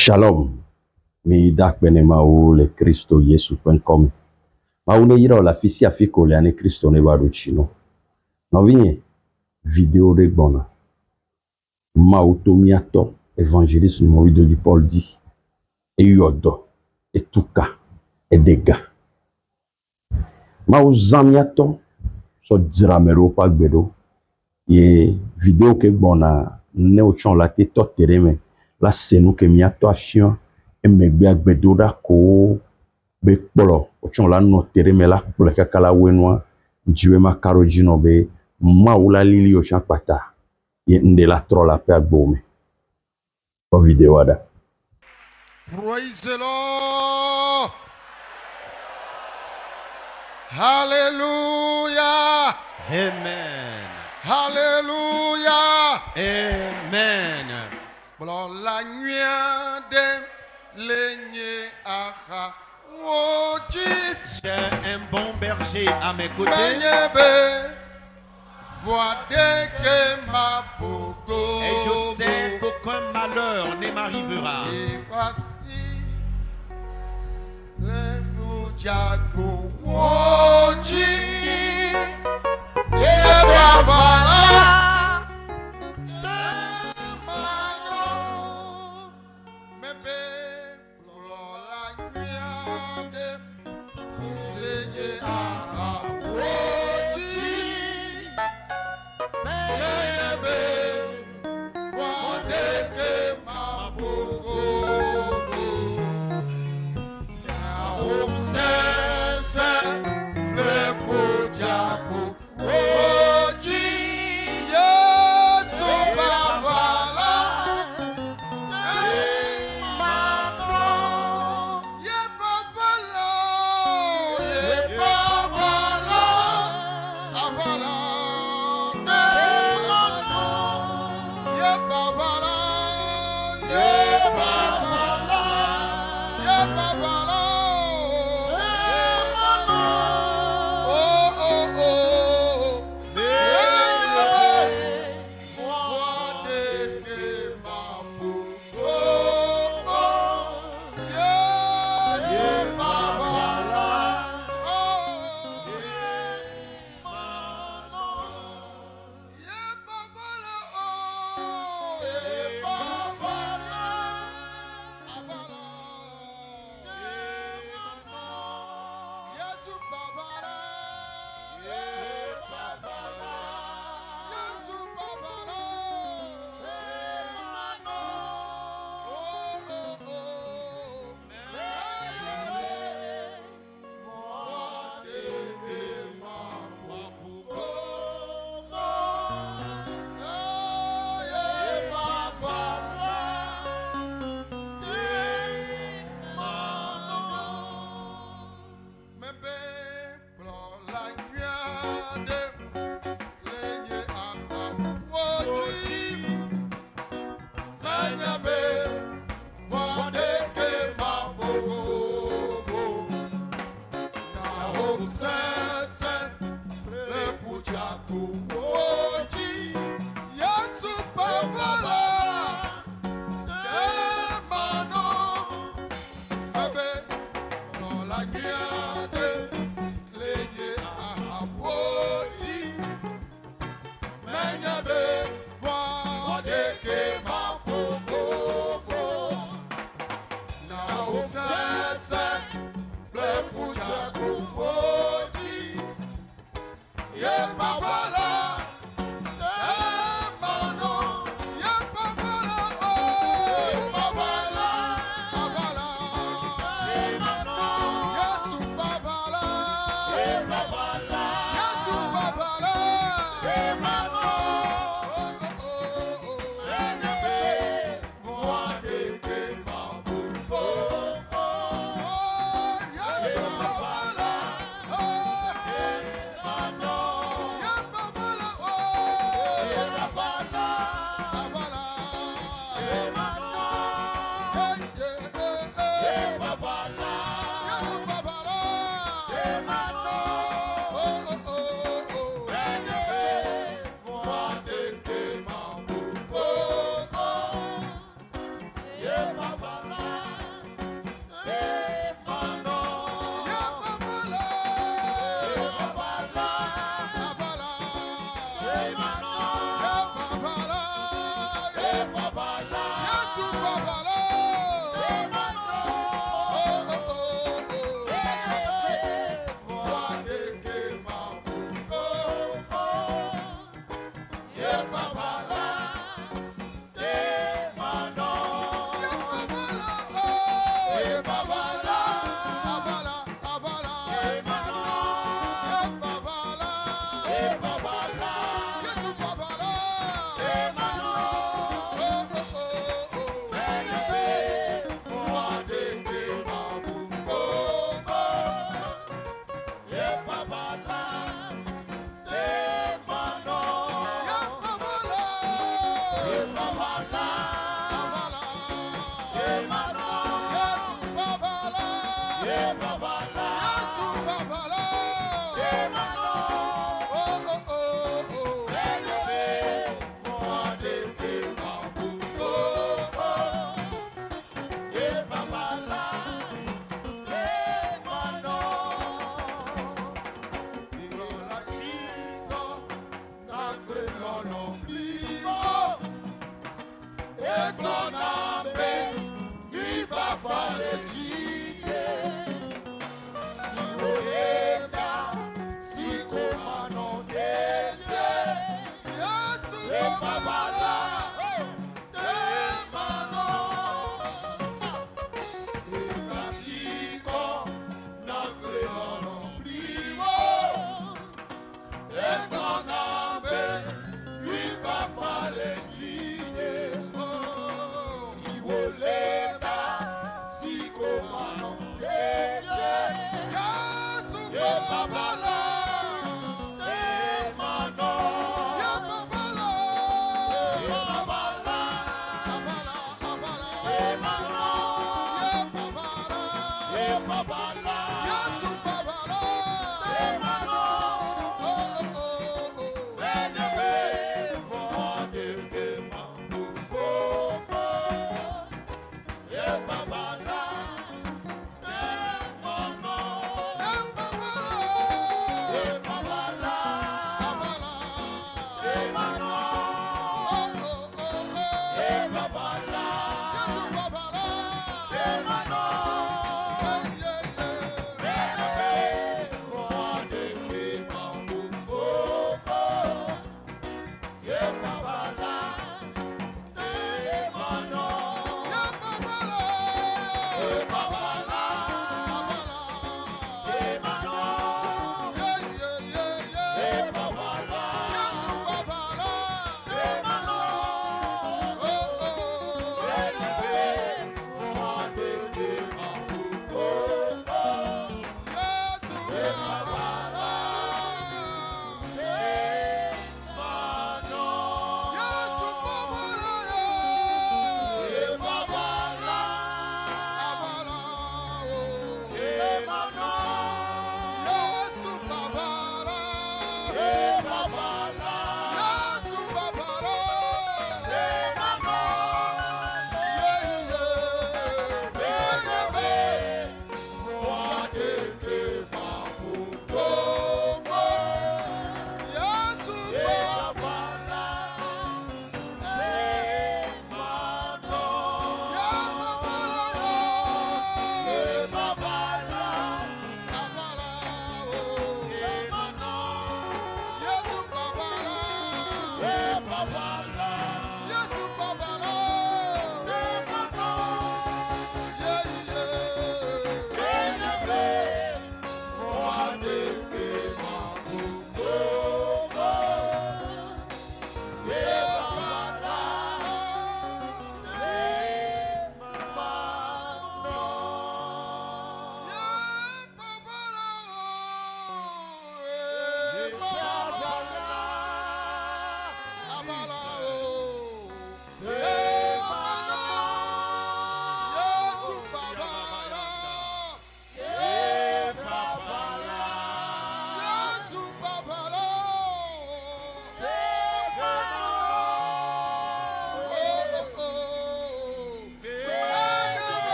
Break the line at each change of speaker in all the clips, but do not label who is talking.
Shalom. Mi dakpene mau le Cristo Yesu come. Mau ne yira la fisi afiko le ane Cristo ne bado chino. No vinye vidéo de bona. Mau tomiato évangéliste numéro 2 du Paul dit. E yodo. E tuka. E dega. Mau zamiato. So dramero pa gbedo. Ye vidéo ke bona. Ne ochon la te to tereme. La senou ke miato afion. E megbe agbedo da ko. Be polo. Ochon la no tereme la. Pole kakala wenwa. Jiwe ma karojino be. Ma ou la lili ochan pata. Ye nde la tro la pe agbome. O vidéo ada.
Praise the Lord. Hallelujah.
Amen.
Hallelujah.
Amen.
Blo la nuit de l'aignée aha. Woji.
J'ai un bon berger à mes côtés.
Menyebe. Vois dès que ma bogo.
Et je sais qu'aucun malheur ne m'arrivera.
Et voici le Jago Woji. Et voilà.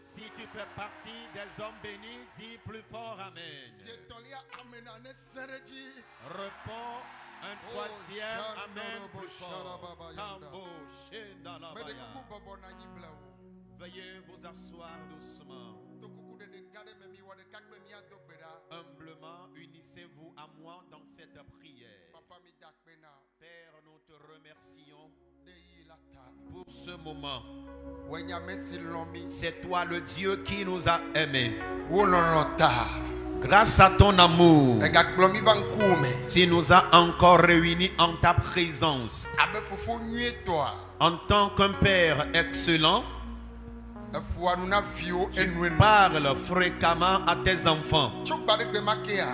Si tu fais partie des hommes bénis, dis plus fort Amen. Réponds un troisième Amen plus fort. Tambo, Shendalabaya. Veuillez vous asseoir doucement. Humblement, unissez-vous à moi dans cette prière. Père, nous te remercions pour ce moment. C'est toi le Dieu qui nous a aimés. Grâce à ton amour,
egakplɔ mi va ŋkume
tu nous as encore réunis en ta présence.
abe fofo nyuietɔa
En tant qu'un Père excellent,
eƒoa nu na viwo
tu
enuen
parles fréquemment à tes enfants.
tso gba ɖe gbe ma kea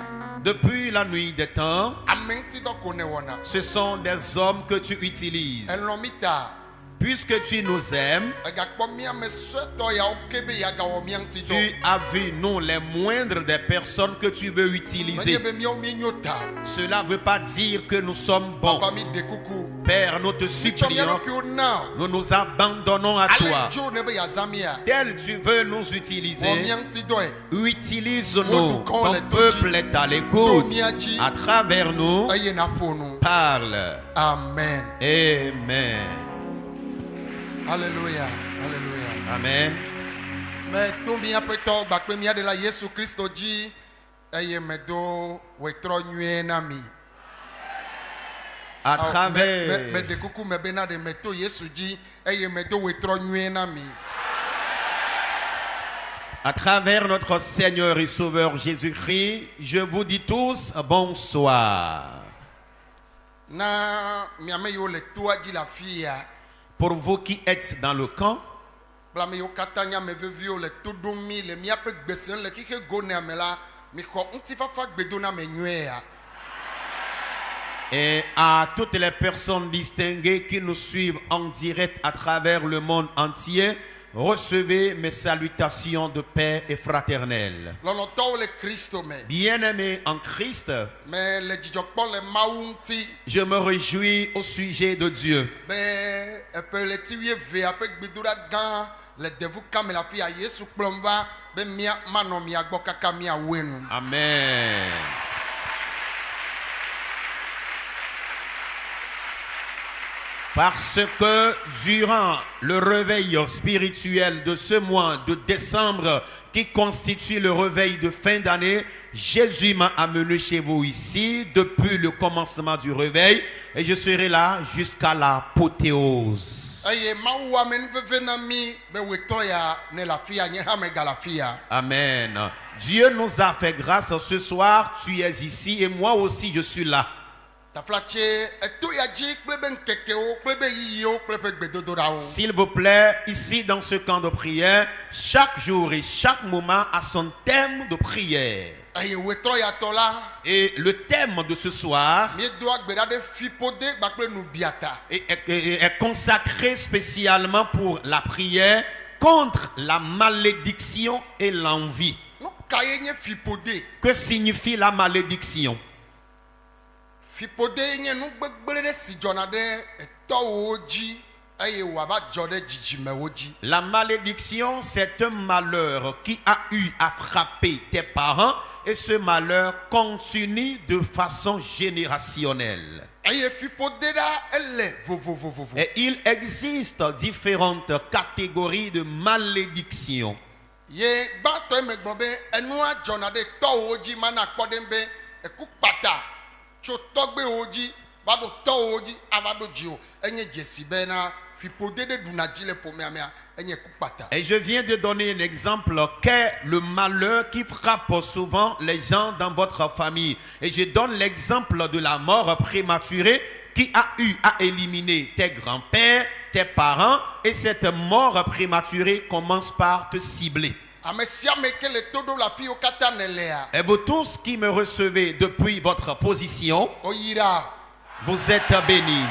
Depuis la nuit des temps,
ame ŋutidɔ ko ne wɔna
ce sont des hommes que tu utilises.
elɔ mi ta
Puisque tu nous aimes,
egakpɔ miame sɔetɔ yawo ke be yagawɔ mia ŋutidɔ
tu as vu nous les moindres des personnes que tu veux
menye
utiliser.
be miawo mienyo ta
Cela ne veut pas dire que nous sommes bons.
papa mi de kuku
Père, nous te
mitsɔ mia
supplions,
ɖokuiwo na
nous nous abandonnons à
ale
toi.
dzo ne be yazã mia
Tel tu veux nous
wɔ
utiliser,
mia ŋutidɔe
utilise-nous. Ton peuple est à l'écoute. À travers nous,
eye naƒo nu
parle.
amen
Amen.
Alléluia, alléluia.
Amen.
Mais to míaƒe tɔ gbakple mía ɖe la Yesu Kristo dzi eye medo wòetrɔ nyuie na mi.
À
Me
travers,
ɖe kuku me bena ɖe meto Yesu dzi eye medo wòetrɔ nyuie na mi.
à travers notre Seigneur et Sauveur Jésus-Christ, je vous dis tous bonsoir.
Na miame yiwo le toa dzi le afi ya
Pour vous qui êtes dans le camp,
kple ame yiwo katã nye ame veviwo le to ɖom mi le míaƒe gbese le xixe go ne ame la mixɔ ŋutifafa gbedoname nyuie ya.
et à toutes les personnes distinguées qui nous suivent en direct à travers le monde entier, recevez mes salutations de paix et fraternelle.
Lɔlɔ̃tɔwo le Kristo me.
Bien-aimés en Christ,
Mais le dzidzɔkpɔ le Mawu ŋuti
je me réjouis au sujet de Dieu.
be eƒe ɣleti 12 ƒe gbedoɖa gã le devu kame le afi ya Yesu kplɔm va be mía manɔ mia gbɔ kaka míawoe nu.
Amen. Parce que durant le réveil spirituel de ce mois de décembre qui constitue le réveil de fin d'année, Jésus m'a amené chez vous ici depuis le commencement du réveil et je serai là jusqu'à l'apothéose.
Eye Mawu ame nuveve na mi be wòetrɔ ya ne le afi ya nye hã mega le afi ya.
Amen. Dieu nous a fait grâce ce soir, tu es ici et moi aussi je suis là.
Taflatse eto ya dzi kple be ŋkekewo kple be yiyiwo kple ƒe gbedodoɖawo.
S'il vous plaît, ici dans ce camp de prière, chaque jour et chaque moment a son thème de prière.
Eye wòetrɔ ya tɔ la
Et le thème de ce soir
míedo agbe ɖa ɖe fiƒode kpakple nubiata.
est consacré spécialement pour la prière contre la malédiction et l'envie.
Nu ka ye nye fiƒode?
Que signifie la malédiction?
Fiƒode nye nu gbegblẽ ɖe si dzɔna ɖe etɔwo dzi eye wòava dzɔ ɖe dzidzimewo dzi.
La malédiction, c'est un malheur qui a eu à frapper tes parents et ce malheur continue de façon générationnelle.
Eye fiƒode ɖa ele vovovovovo.
Et il existe différentes catégories de malédiction.
Ye gbãtɔ eme gblɔ be enua dzɔna ɖe tɔwo dzi mana kpɔ ɖe be eku kpata tso tɔgbewo dzi va ɖo tɔwo dzi ava ɖo dziwo enye dzesi bena fiƒode ɖe ɖuna dzi le ƒomea mea enye ku kpata.
Et je viens de donner un exemple qu'est le malheur qui frappe souvent les gens dans votre famille. Et je donne l'exemple de la mort prématurée qui a eu à éliminer tes grands-pères, tes parents. Et cette mort prématurée commence par te cibler.
Ame sia ame ke le to ɖom le afi yiwo katã ne lea
Et vous tous qui me recevez depuis votre position,
woyira
vous êtes bénis.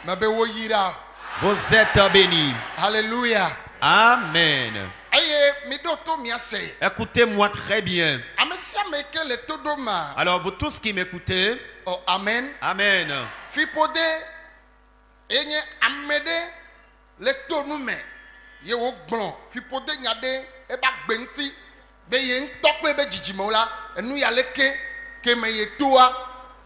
mebe woyira.
Vous êtes bénis.
Alléluia.
Amen.
Eye mi ɖo to miase.
Écoutez-moi très bien.
Ame sia ame ke le to ɖom ma.
Alors vous tous qui m'écoutez,
Oh, amen.
Amen.
Fiƒode enye ame ɖe le to nu me ye wogblɔ fiƒode nya ɖe ebe agbe ŋuti be ye ŋutɔ kple ebe dzidzimewo la enu ya leke ke me ye toa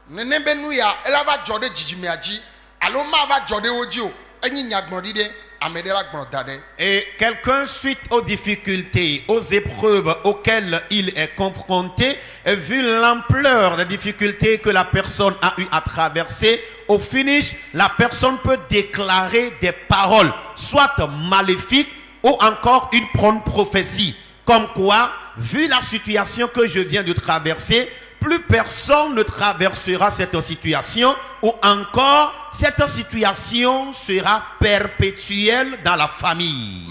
nene be nu ya ela va dzɔ ɖe dzidzimea dzi alo mava dzɔ ɖe wo dzi o enyi nyagblɔɖi ɖe ame ɖe la gblɔ da ɖe.
Et quelqu'un, suite aux difficultés, aux épreuves auxquelles il est confronté, et vu l'ampleur des difficultés que la personne a eu à traverser, au finish, la personne peut déclarer des paroles, soit maléfiques ou encore une bonne prophétie. Comme quoi, vu la situation que je viens de traverser, plus personne ne traversera cette situation, ou encore cette situation sera perpétuelle dans la famille.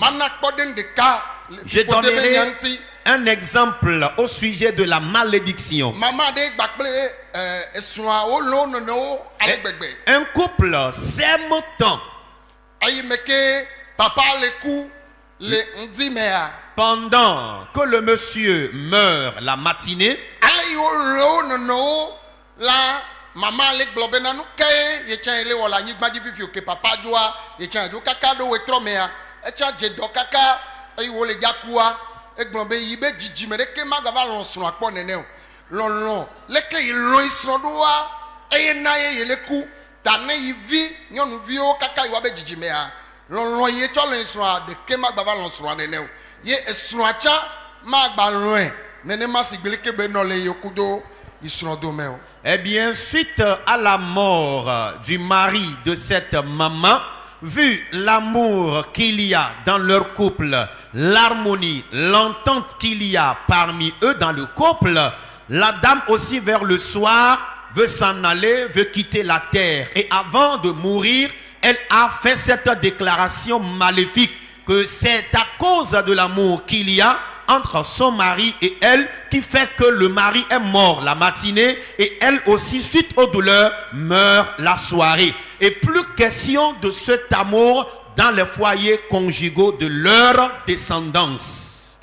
Je donnerai un exemple au sujet de la malédiction. Un couple s'aime tant. Pendant que le monsieur meurt la matinée,
maman le globe na nu ke ye chan ele wala nyigba ji fifi ke papa joa ye chan do kaka do we tromea e chan je do kaka e wo le jakua e globe yi be jiji me de ke magava lon sun apo nene o lon le ke yi lo isun do wa e na ye le ku ta ne yi vi nyonu vi o kaka yi wa be jiji me a lon ye cho lo isun a de ke magava lon sun nene o ye esun acha magba lon e nene ma sigbele ke be no le yokudo isun do me o.
Eh bien, suite à la mort du mari de cette maman, vu l'amour qu'il y a dans leur couple, l'harmonie, l'entente qu'il y a parmi eux dans le couple, la dame aussi vers le soir veut s'en aller, veut quitter la terre. Et avant de mourir, elle a fait cette déclaration maléfique que c'est à cause de l'amour qu'il y a entre son mari et elle qui fait que le mari est mort la matinée et elle aussi suite aux douleurs meurt la soirée. Et plus question de cet amour dans les foyers conjugaux de leur descendance.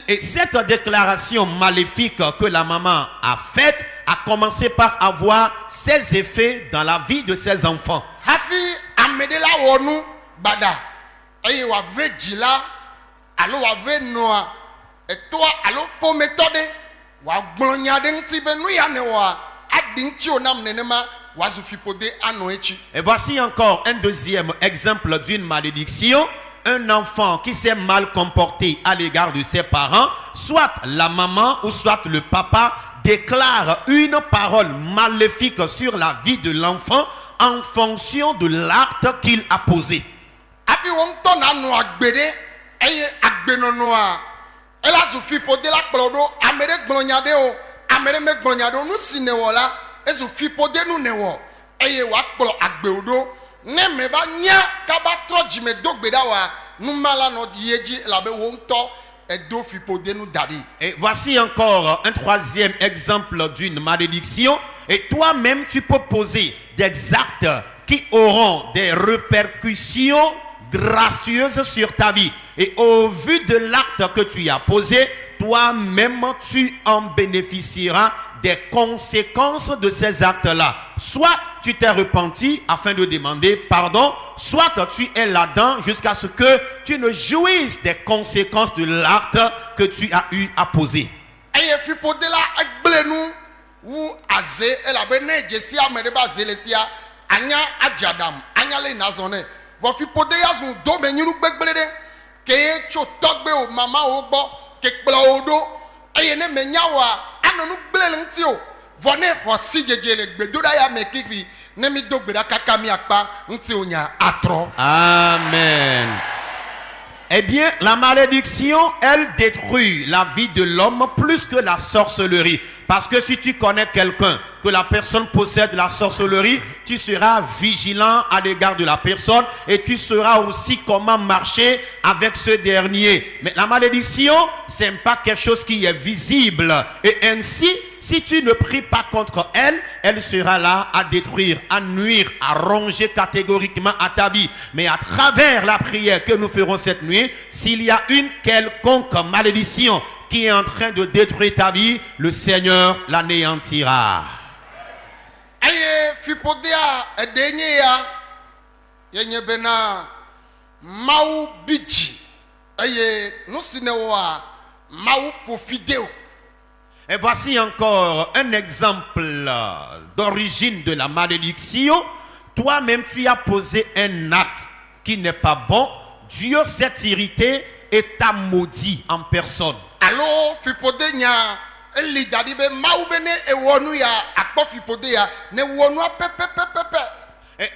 Et cette déclaration maléfique que la maman a faite a commencé par avoir ses effets dans la vie de ses enfants.
Aye wa ve jila alo wa ve noa eto alo po metode wa gblonya de nti be nu ya ne wa adin ti onam nenema wa zu fipode ano echi.
Et voici encore un deuxième exemple d'une malédiction. Un enfant qui s'est mal comporté à l'égard de ses parents, soit la maman ou soit le papa déclare une parole maléfique sur la vie de l'enfant en fonction de l'acte qu'il a posé.
Api won to na no agbede eye agbenono a ela zu fi pode la plodo amere gbonyade o amere me gbonyade o nu sine wola ezu fi pode nu ne wo eye wa plo agbeodo ne me ba nya ka ba troji me dogbeda wa nu mala no yeji la be won to e do fi pode nu dadi.
Et voici encore un troisième exemple d'une malédiction. Et toi-même tu peux poser des actes qui auront des répercussions gracieuse sur ta vie. Et au vu de l'acte que tu as posé, toi-même tu en bénéficieras des conséquences de ces actes-là. Soit tu t'es repenti afin de demander pardon, soit tu es là-dedans jusqu'à ce que tu ne jouisses des conséquences de l'acte que tu as eu à poser.
Vofi pode ya zun do me nyinu gbegbele de ke cho togbe o mama o gbo ke kpla odo eye ne me nyawa anonu gblele nti o vone hosi jejele gbedo da ya me kifi ne mi dogbe da kaka mi akpa nti onya atro.
Amen. Eh bien, la malédiction, elle détruit la vie de l'homme plus que la sorcellerie. Parce que si tu connais quelqu'un, que la personne possède la sorcellerie, tu seras vigilant à l'égard de la personne et tu sauras aussi comment marcher avec ce dernier. Mais la malédiction, c'est pas quelque chose qui est visible. Et ainsi, si tu ne pries pas contre elle, elle sera là à détruire, à nuire, à ronger catégoriquement à ta vie. Mais à travers la prière que nous ferons cette nuit, s'il y a une quelconque malédiction qui est en train de détruire ta vie, le Seigneur l'anéantira.
Aye fipodia edenya yenye bena mau biji aye nusinewa mau pofideo.
Et voici encore un exemple d'origine de la malédiction. Toi-même, tu as posé un acte qui n'est pas bon. Dieu s'est irrité et t'a maudit en personne.
Alors, fipodenya elidadibe maubene ewonu ya akpo fipodeya ne wonu pepe.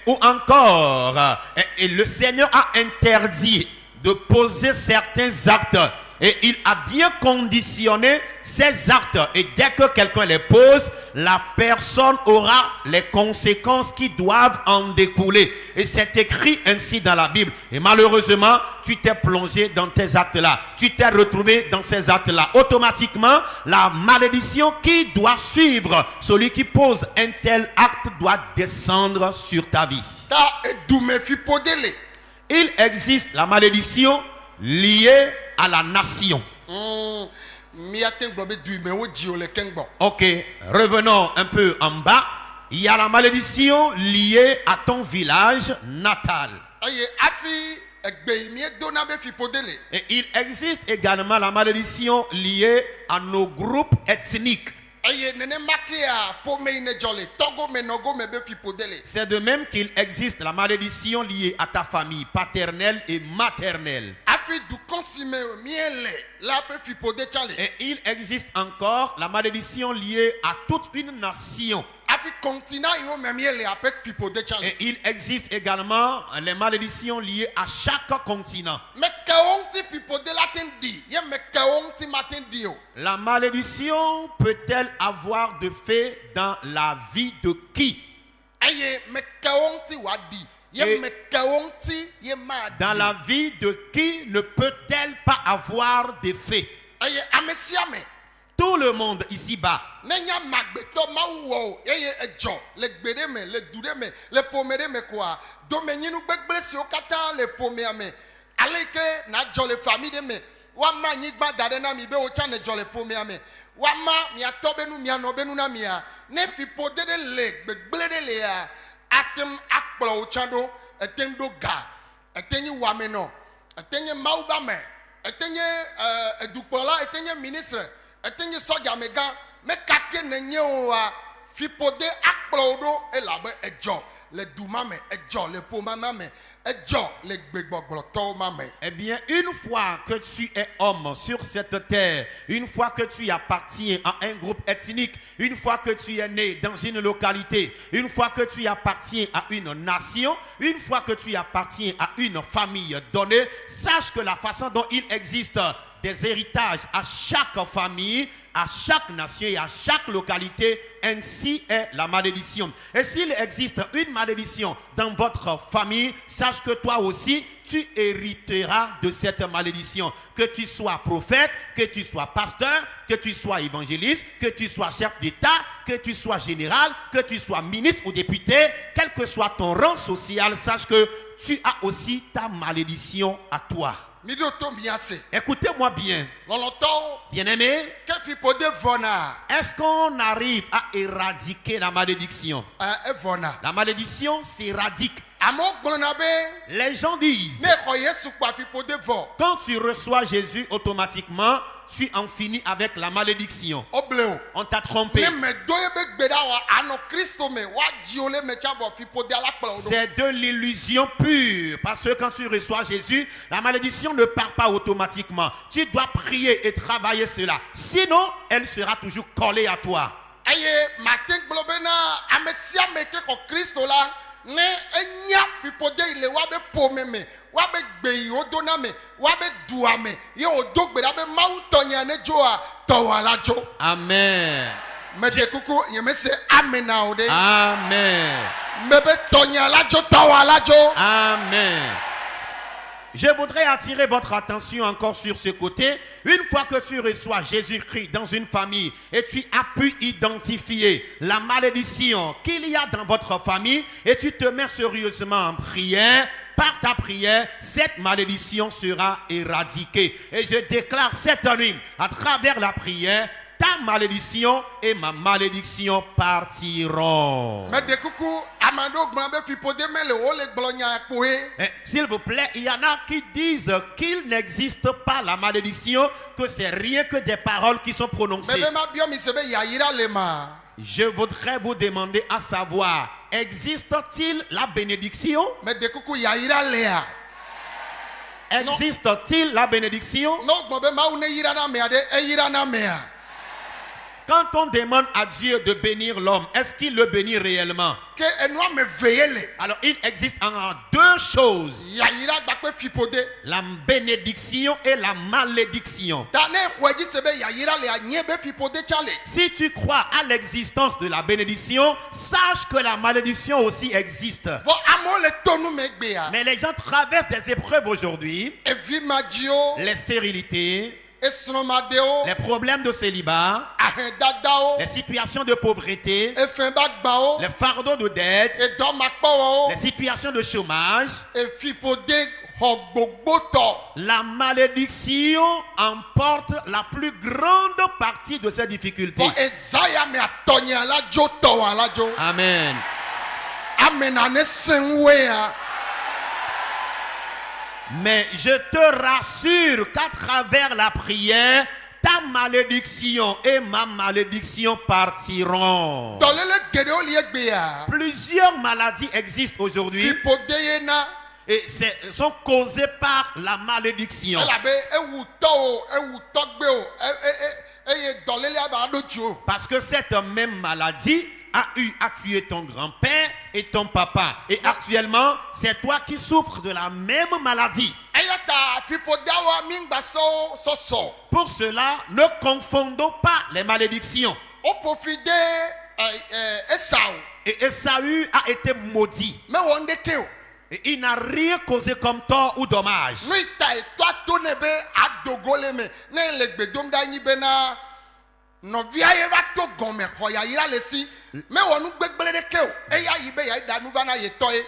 Ou encore, et le Seigneur a interdit de poser certains actes. Et il a bien conditionné ces actes. Et dès que quelqu'un les pose, la personne aura les conséquences qui doivent en découler. Et c'est écrit ainsi dans la Bible. Et malheureusement, tu t'es plongé dans tes actes-là. Tu t'es retrouvé dans ces actes-là. Automatiquement, la malédiction qui doit suivre celui qui pose un tel acte doit descendre sur ta vie. Il existe la malédiction liée à la nation. Ok, revenons un peu en bas. Il y a la malédiction liée à ton village natal. Et il existe également la malédiction liée à nos groupes ethniques. C'est de même qu'il existe la malédiction liée à ta famille paternelle et maternelle. Et il existe encore la malédiction liée à toute une nation. Et il existe également les malédictions liées à chaque continent. La malédiction peut-elle avoir de fait dans la vie de qui? Dans la vie de qui ne peut-elle pas avoir d'effet? Tout le monde ici-bas.
Wama nyigba dadena mi be ocha ne jole pomia me wama mi atobe nu mi anobe nu na mi a ne fi pode de le gbegbele de le a atem akplo ocha do etem do ga etenyi wame no etenye mauba me etenye edukpola etenye ministre etenye soja mega me kake ne nye o a fi pode akplo do elabe ejo le duma me ejo le poma me.
Eh bien, une fois que tu es homme sur cette terre, une fois que tu appartiens à un groupe ethnique, une fois que tu es né dans une localité, une fois que tu appartiens à une nation, une fois que tu appartiens à une famille donnée, sache que la façon dont il existe des héritages à chaque famille, à chaque nation et à chaque localité, ainsi est la malédiction. Et s'il existe une malédiction dans votre famille, sache que toi aussi, tu hériteras de cette malédiction. Que tu sois prophète, que tu sois pasteur, que tu sois évangéliste, que tu sois chef d'État, que tu sois général, que tu sois ministre ou député, quel que soit ton rang social, sache que tu as aussi ta malédiction à toi. Écoutez-moi bien. Bien-aimé, est-ce qu'on arrive à éradiquer la malédiction? La malédiction s'éradique. Les gens disent, quand tu reçois Jésus automatiquement, tu en finis avec la malédiction. On t'a trompé. C'est de l'illusion pure. Parce que quand tu reçois Jésus, la malédiction ne part pas automatiquement. Tu dois prier et travailler cela. Sinon, elle sera toujours collée à toi.
Ne enya fipode ile wabe pomeme wabe gbei odoname wabe duame ye odogbera be mautonya ne joa towalajo.
Amen.
Mede kuku yeme se amen na ode.
Amen.
Mebe tonya lajo towalajo.
Amen. Je voudrais attirer votre attention encore sur ce côté. Une fois que tu reçois Jésus-Christ dans une famille et tu as pu identifier la malédiction qu'il y a dans votre famille et tu te mets sérieusement en prière, par ta prière, cette malédiction sera éradiquée. Et je déclare cette nuit, à travers la prière, ta malédiction et ma malédiction partiront. S'il vous plaît, il y en a qui disent qu'il n'existe pas la malédiction, que c'est rien que des paroles qui sont prononcées. Je voudrais vous demander à savoir, existe-t-il la bénédiction? Existe-t-il la bénédiction? quand on demande à Dieu de bénir l'homme, est-ce qu'il le bénit réellement?
ke enua me veye le
Alors il existe en deux choses,
yayira gbakpe fipode
la bénédiction et la malédiction.
ta ne xɔe dzi se be yayira le anye be fipode tsa le
Si tu crois à l'existence de la bénédiction, sache que la malédiction aussi existe.
vɔ amewo le tonu me gbea
Mais les gens traversent des épreuves aujourd'hui,
evi madziwo
les stérilités,
esrɔ̃madewo
les problèmes de célibat,
ahɛdadawo
les situations de pauvreté,
efɛ̃bagbawo
les fardeaux de dette,
edɔmakpɔwɔwo
les situations de chômage.
efipode xɔ gbogbotɔ
La malédiction emporte la plus grande partie de ces difficultés.
vɔ ezaya me atɔnyia la dzo tɔwa la dzo
Amen.
amena ne seŋuwea
Mais je te rassure qu'à travers la prière, ta malédiction et ma malédiction partiront.
dɔléle geɖewo li egbea
Plusieurs maladies existent aujourd'hui
fipode yena
et sont causées par la malédiction.
elabe ewu tɔwo ewu tɔgbewo eye dɔlélea ba ɖo dzi o
Parce que cette même maladie a tué ton grand-père et ton papa. Et actuellement, c'est toi qui souffres de la même maladie.
eya ta fipodeawoa mi ŋgbasɔwo sɔsɔ
Pour cela, ne confondons pas les malédictions.
woƒofi de Esau
Et Esaü a été maudit.
mewɔ ŋɖeke o
Et il n'a rien causé comme tort ou dommage.
nu ta etɔa to ne be adogo le me ne le gbe dom ɖa nyi bena nɔvia ye va to gɔme xɔ yayira le si mewɔ nu gbegblẽ ɖeke o eya yi be yayi da nu va na ye tɔ ye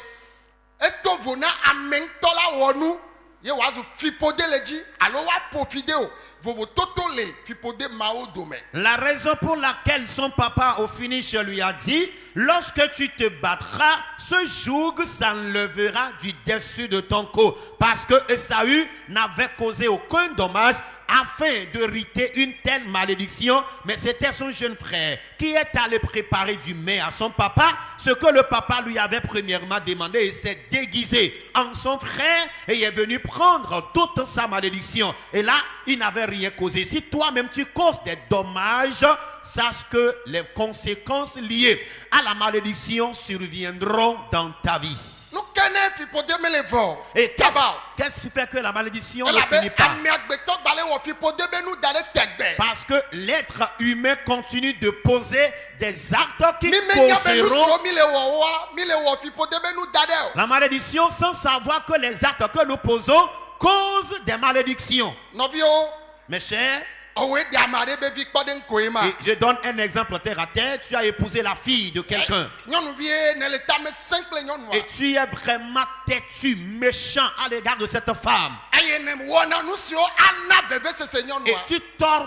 eto vo na ame ŋutɔ la wɔ nu ye wòazu fipode le dzi alo woaƒo fi de o vovototo le fipode mawo dome
La raison pour laquelle son papa au finish lui a dit, lorsque tu te battras, ce joug s'enlèvera du dessus de ton cou. Parce que Esaü n'avait causé aucun dommage afin de riter une telle malédiction, mais c'était son jeune frère qui est allé préparer du mets à son papa, ce que le papa lui avait premièrement demandé, et s'est déguisé en son frère et est venu prendre toute sa malédiction. Et là, il n'avait rien causé. Si toi-même tu causes des dommages, sache que les conséquences liées à la malédiction surviendront dans ta vie.
nu kene fipode me le vɔ
Et
kaba
qu'est-ce qui fait que la malédiction ne
elabe
finit pas?
ame agbetɔ gbalẽ wɔ fipode be nu da ɖe tegbe
Parce que l'être humain continue de poser des actes qui
mi menya be nu
causeront
siwo mi le wɔwoa mi le wɔ fipode be nu da ɖe o
la malédiction sans savoir que les actes que nous posons causent des malédictions.
nɔviwo
Mes chers,
ɔwoe de ame aɖe be vi kpɔ ɖe ŋkoe ma
et je donne un exemple terre à terre. Tu as épousé la fille de quelqu'un
nyɔnuvie ne le tame sẽŋ kple
et
nyɔnua
tu es vraiment têtu, méchant à l'égard de cette femme.
eye ne wɔna nu siwo ana vevesese
Et
nyɔnua
tu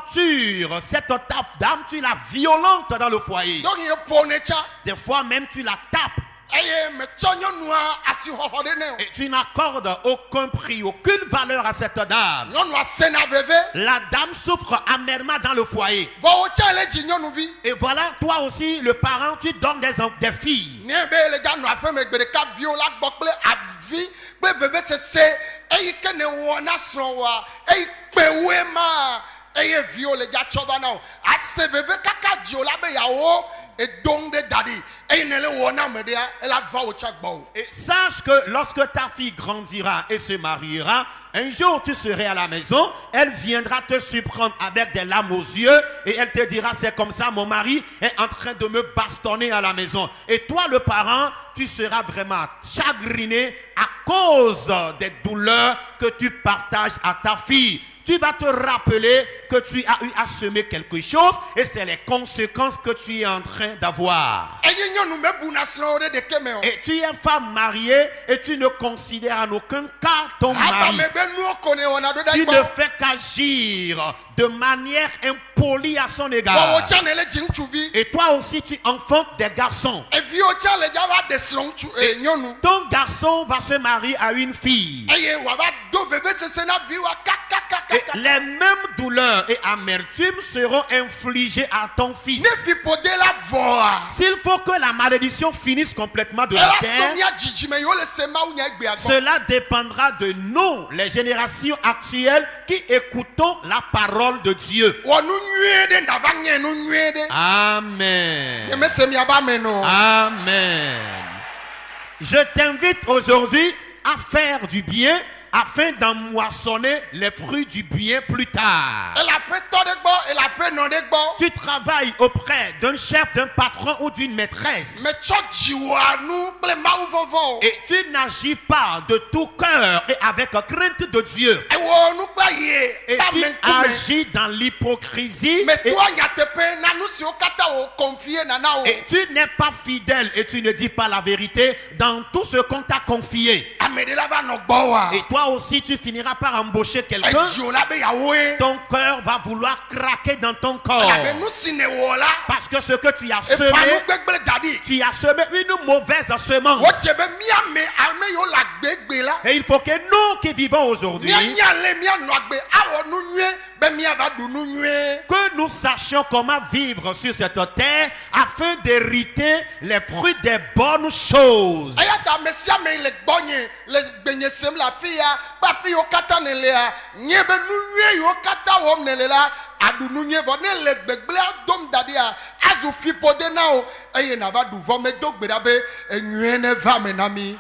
tortures cette dame, tu la violentes dans le foyer.
donc ye ƒone tsa
Des fois même tu la tapes
eye metsɔ nyɔnua asixɔxɔ ɖe ne o
et tu n'accordes aucun prix, aucune valeur à cette dame.
nyɔnua sena veve
La dame souffre amèrement dans le foyer.
vɔ wo tsa le dzi nyɔnuvi
Et voilà, toi aussi, le parent, tu donnes des filles.
ne be le dza nɔ aƒe me gbe ɖeka viwo la gbɔ kple avi kple vevesese eyi ke ne wɔna srɔ̃woa eyi kpewoe ma eye viwo le dza tsɔ va na o ase veve kaka dziwo la be yawo edo ŋu ɖe da ɖi eye ne le wɔna ame ɖea ela va wo tsa gbɔ o.
Et sache que lorsque ta fille grandira et se mariera, un jour tu serais à la maison, elle viendra te surprendre avec des larmes aux yeux et elle te dira, c'est comme ça, mon mari est en train de me bastonner à la maison. Et toi, le parent, tu seras vraiment chagriné à cause des douleurs que tu partages à ta fille. Tu vas te rappeler que tu as eu à semer quelque chose et c'est les conséquences que tu es en train d'avoir.
eye nyɔnu mebuna srɔ̃wo ɖe ɖeke me o.
Et tu es femme mariée et tu ne considères en aucun cas ton
Aba
mari.
me be nuwo ko ne wɔna ɖo ɖe
Tu ne
gbɔ.
fais qu'agir de manière impolie à son
Vɔ wo
égard.
tsa ne le dzi ŋutsuvi.
Et toi aussi, tu enfantes des garçons.
Eviwo tsa le dza va ɖe srɔ̃ ŋutsu nyɔnu.
Ton garçon va se marier à une fille.
Eye wòava do vevesese na viwoa kakakaka.
Et les mêmes douleurs et amertumes seront infligées à ton fils.
Ne fipode la vɔa.
S'il faut que la malédiction finisse complètement de la
Ela
terre,
sɔ mía dzidzime yiwo le se Mawu nya egbea gbɔ.
cela dépendra de nous, les générations actuelles qui écoutons la parole parole de Dieu.
Wɔ nu nyuie ɖe nava nye nu nyuie ɖe.
Amen.
Yeme se miaba me no.
Amen. Je t'invite aujourd'hui à faire du bien afin d'en moissonner les fruits du bien plus tard.
Elle a pris tɔ ɖe gbɔ, elle a pris nɔ ɖe gbɔ.
Tu travailles auprès d'un chef, d'un patron ou d'une maîtresse.
Me tsɔ dziwɔa nu kple mawu vɔvɔ.
Et tu n'agis pas de tout cœur et avec crainte de Dieu.
Ewɔ nu kple ye.
Et
ba
tu
me ŋkume.
agis dans l'hypocrisie.
Me
Et,
toa nyateƒe na nu siwo katã wo confie nana wo.
et tu n'es pas fidèle et tu ne dis pas la vérité dans tout ce qu'on t'a confié.
Ame ɖe la va nɔ gbɔ wa.
Et toi aussi, tu finiras par embaucher quelqu'un.
Edziwo la be yawoe.
Ton cœur va vouloir craquer dans ton corps.
Elabe nu si ne wɔ la.
Parce que ce que tu as
Efa nu
semé,
gbegble da ɖi.
tu as semé une mauvaise semence.
Wotse be miame ame yiwo le agbegbe la.
Et il faut que nous qui vivons aujourd'hui,
Mianya le mianɔ agbe awɔ nu nyuie be miava ɖu nu nyuie.
que nous sachions comment vivre sur cette terre afin d'hériter les fruits des bonnes choses.
Eya ta ame sia ame yi le gbɔnye le gbenye sem le afi ya be afi yiwo katã ne lea nye be nu nyuie yiwo katã wɔm ne le la aɖu nu nyuie vɔ ne le gbegblea dom da ɖia azu fiƒode na wo eye nava ɖu vɔ medo gbe ɖa be enyuie ne va me na mi.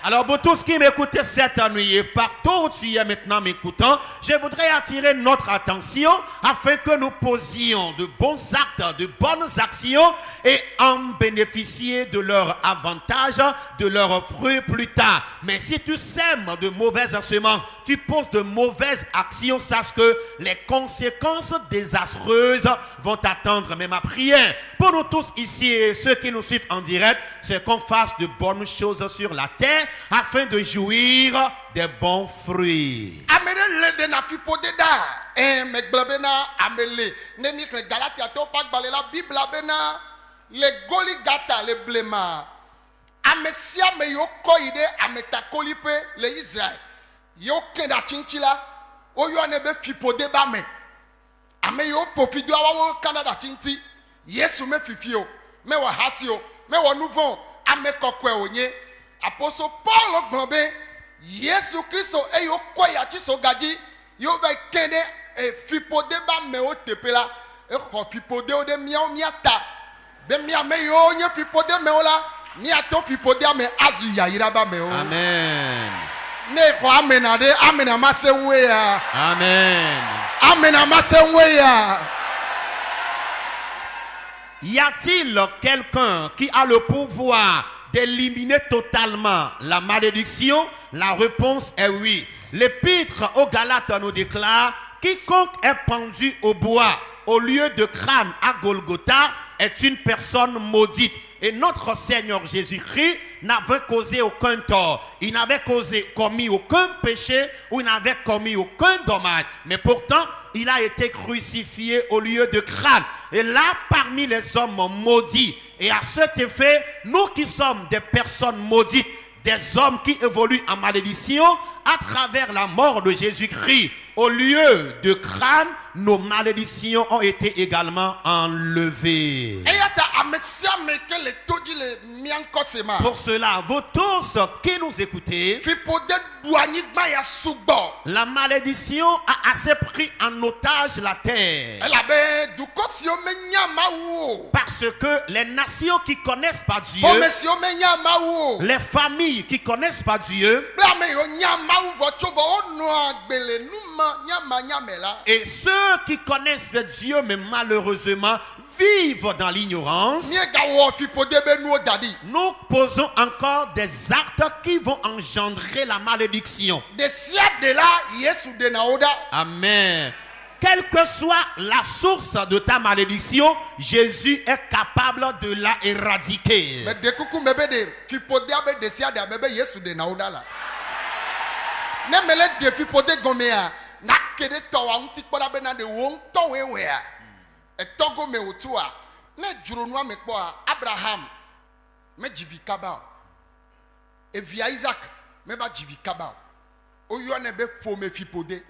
Alors pour tous qui m'écoutez cette nuit et partout où tu es maintenant m'écoutant, je voudrais attirer notre attention afin que nous posions de bons actes, de bonnes actions et en bénéficier de leur avantage, de leurs fruits plus tard. Mais si tu sèmes de mauvaises semences, tu poses de mauvaises actions, sache que les conséquences désastreuses vont t'attendre. Mais ma prière pour nous tous ici et ceux qui nous suivent en direct, c'est qu'on fasse de bonnes choses sur la terre afin de jouir des bons fruits.
Ame ɖe le ɖe na fiƒode da. Me gblɔ bena ame le ne mi xlẽ Galatiatɔwo ƒe agbalẽ la Bibla bena le goli gata le blema. Ame sia ame yiwo kɔ yi ɖe ametakoliƒe le Israel yiwo kẽ ɖe atsi ŋuti la woyɔnɛ be fiƒode ba me. Ame yiwo ƒo fi do awo kana ɖe atsi ŋuti. Yesu me fifi o, me wɔ hasi o, me wɔ nu vɔ̃ o, ame kɔkɔe wònye. Apostole Paul gblɔ be Yesu Kristo eye wokɔ yi atsi so gadzi yiwo va kẽ ɖe fiƒode ba amewo teƒe la exɔ fiƒodewo ɖe míawo míata be míame yiwo nye fiƒode mewo la míato fiƒodea me azu yayira ba mewo.
Amen.
Ne xɔ amena ɖe amena ma se ŋue ya.
Amen.
Amena ma se ŋue ya.
Y a-t-il quelqu'un qui a le pouvoir d'éliminer totalement la malédiction? La réponse est oui. L'épître aux Galates nous déclare: quiconque est pendu au bois au lieu de crâne à Golgotha est une personne maudite. Et notre Seigneur Jésus-Christ n'avait causé aucun tort. Il n'avait commis aucun péché ou il n'avait commis aucun dommage. Mais pourtant, il a été crucifié au lieu de crâne. Et là, parmi les hommes maudits. Et à cet effet, nous qui sommes des personnes maudites, des hommes qui évoluent en malédiction, à travers la mort de Jésus-Christ, au lieu de crâne, nos malédictions ont été également enlevées. Pour cela, vous tous qui nous écoutez, la malédiction a assez pris en otage la terre. Parce que les nations qui connaissent pas Dieu, les familles qui connaissent pas Dieu, et ceux qui connaissent Dieu mais malheureusement vivent dans l'ignorance, nous posons encore des actes qui vont engendrer la malédiction. Amen. Quelle que soit la source de ta malédiction, Jésus est capable de la éradiquer.
Na kede tɔwa ŋuti kpɔɖa bena ɖe wo ŋutɔwoe wɔea etɔgo me wòtua ne dzronua me kpɔa Abraham medzi vi kaba o evia Isaac meva dzi vi kaba o woyɔnɛ be ƒome fiƒode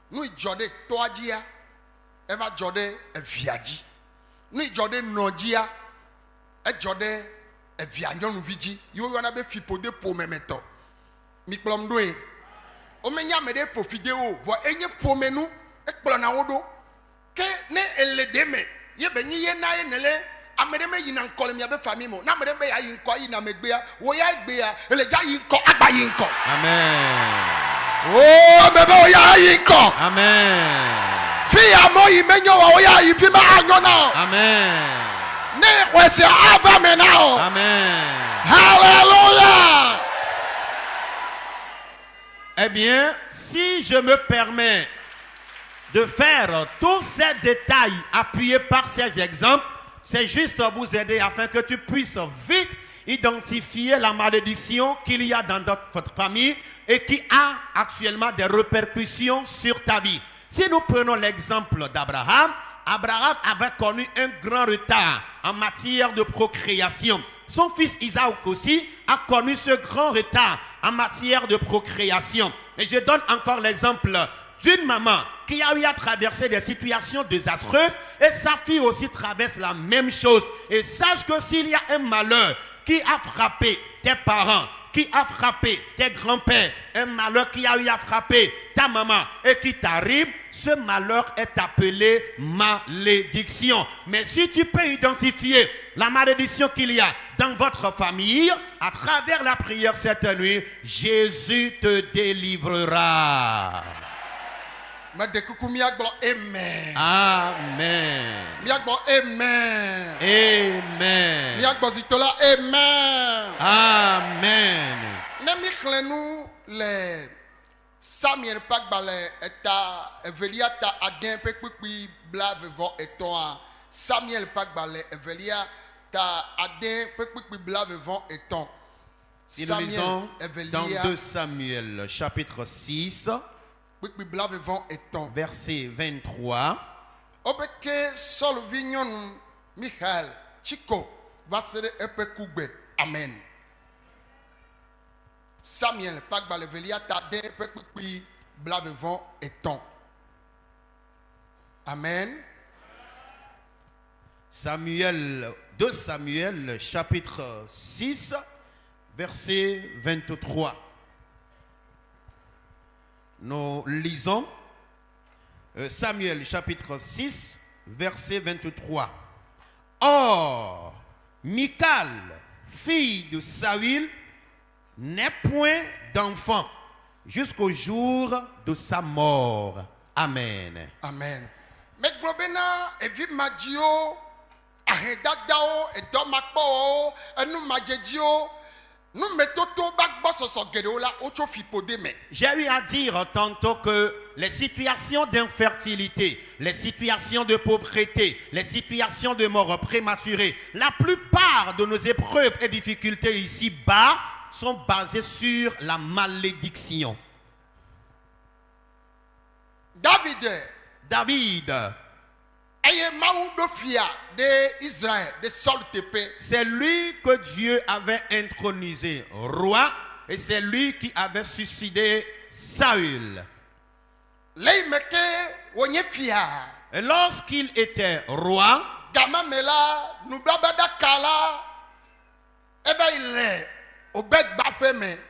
nu dzɔ ɖe tɔa dzia eva dzɔ ɖe evia dzi nu dzɔ ɖe nɔ dzia edzɔ ɖe evia nyɔnuvi dzi yiwo yɔna be fiƒode ƒomemetɔ mi kplɔm ɖoe omenya me de profiter o vo enye pomenu ekplona wodo ke ne eledeme ye benyi ye na ye nele amede me yina nkole mi abe famille mo na amede be ya yi nko yi na megbea wo ya gbea eleja yi nko agba yi nko
Amen.
o bebe o ya yi nko
Amen.
fi amo yi menyo wa o ya yi fi ma anyo na
Amen.
ne kwese ava me na o
Amen.
hallelujah.
Eh bien, si je me permets de faire tous ces détails appuyés par ces exemples, c'est juste vous aider afin que tu puisses vite identifier la malédiction qu'il y a dans votre famille et qui a actuellement des répercussions sur ta vie. Si nous prenons l'exemple d'Abraham, Abraham avait connu un grand retard en matière de procréation. Son fils Isaac aussi a connu ce grand retard en matière de procréation. Et je donne encore l'exemple d'une maman qui a eu à traverser des situations désastreuses et sa fille aussi traverse la même chose. Et sache que s'il y a un malheur qui a frappé tes parents, qui a frappé tes grands-pères, un malheur qui a eu à frapper ta maman et qui t'arrive, ce malheur est appelé malédiction. Mais si tu peux identifier la malédiction qu'il y a dans votre famille, à travers la prière cette nuit, Jésus te délivrera.
Amen.
Amen.
Amen.
Amen.
Amen.
Amen.
Nous les Samuel Pagbale eta Evelia ta adin pekpekpi blave vo eton Samuel Pagbale Evelia ta adin pekpekpi blave vo eton.
Si nous lisons dans 2 Samuel chapitre 6 verset 23.
Obeke sol vignon Michael Chico va se epekugbe. Amen. Samuel Pagbale Velia ta de pekpekpi blave vo eton. Amen.
Samuel, 2 Samuel chapitre 6 verset 23. Nous lisons Samuel chapitre 6 verset 23. Or, Michal, fille de Saül, n'est point d'enfant jusqu'au jour de sa mort. Amen.
Amen. Mais globena evi madio ahedadao edomakpo enu majedio nous mettons tout bac so gedola ocho fipode me.
J'ai eu à dire tantôt que les situations d'infertilité, les situations de pauvreté, les situations de mort prématurée, la plupart de nos épreuves et difficultés ici-bas sont basées sur la malédiction. David, c'est lui que Dieu avait intronisé roi et c'est lui qui avait suicidé Saül. Et lorsqu'il était roi,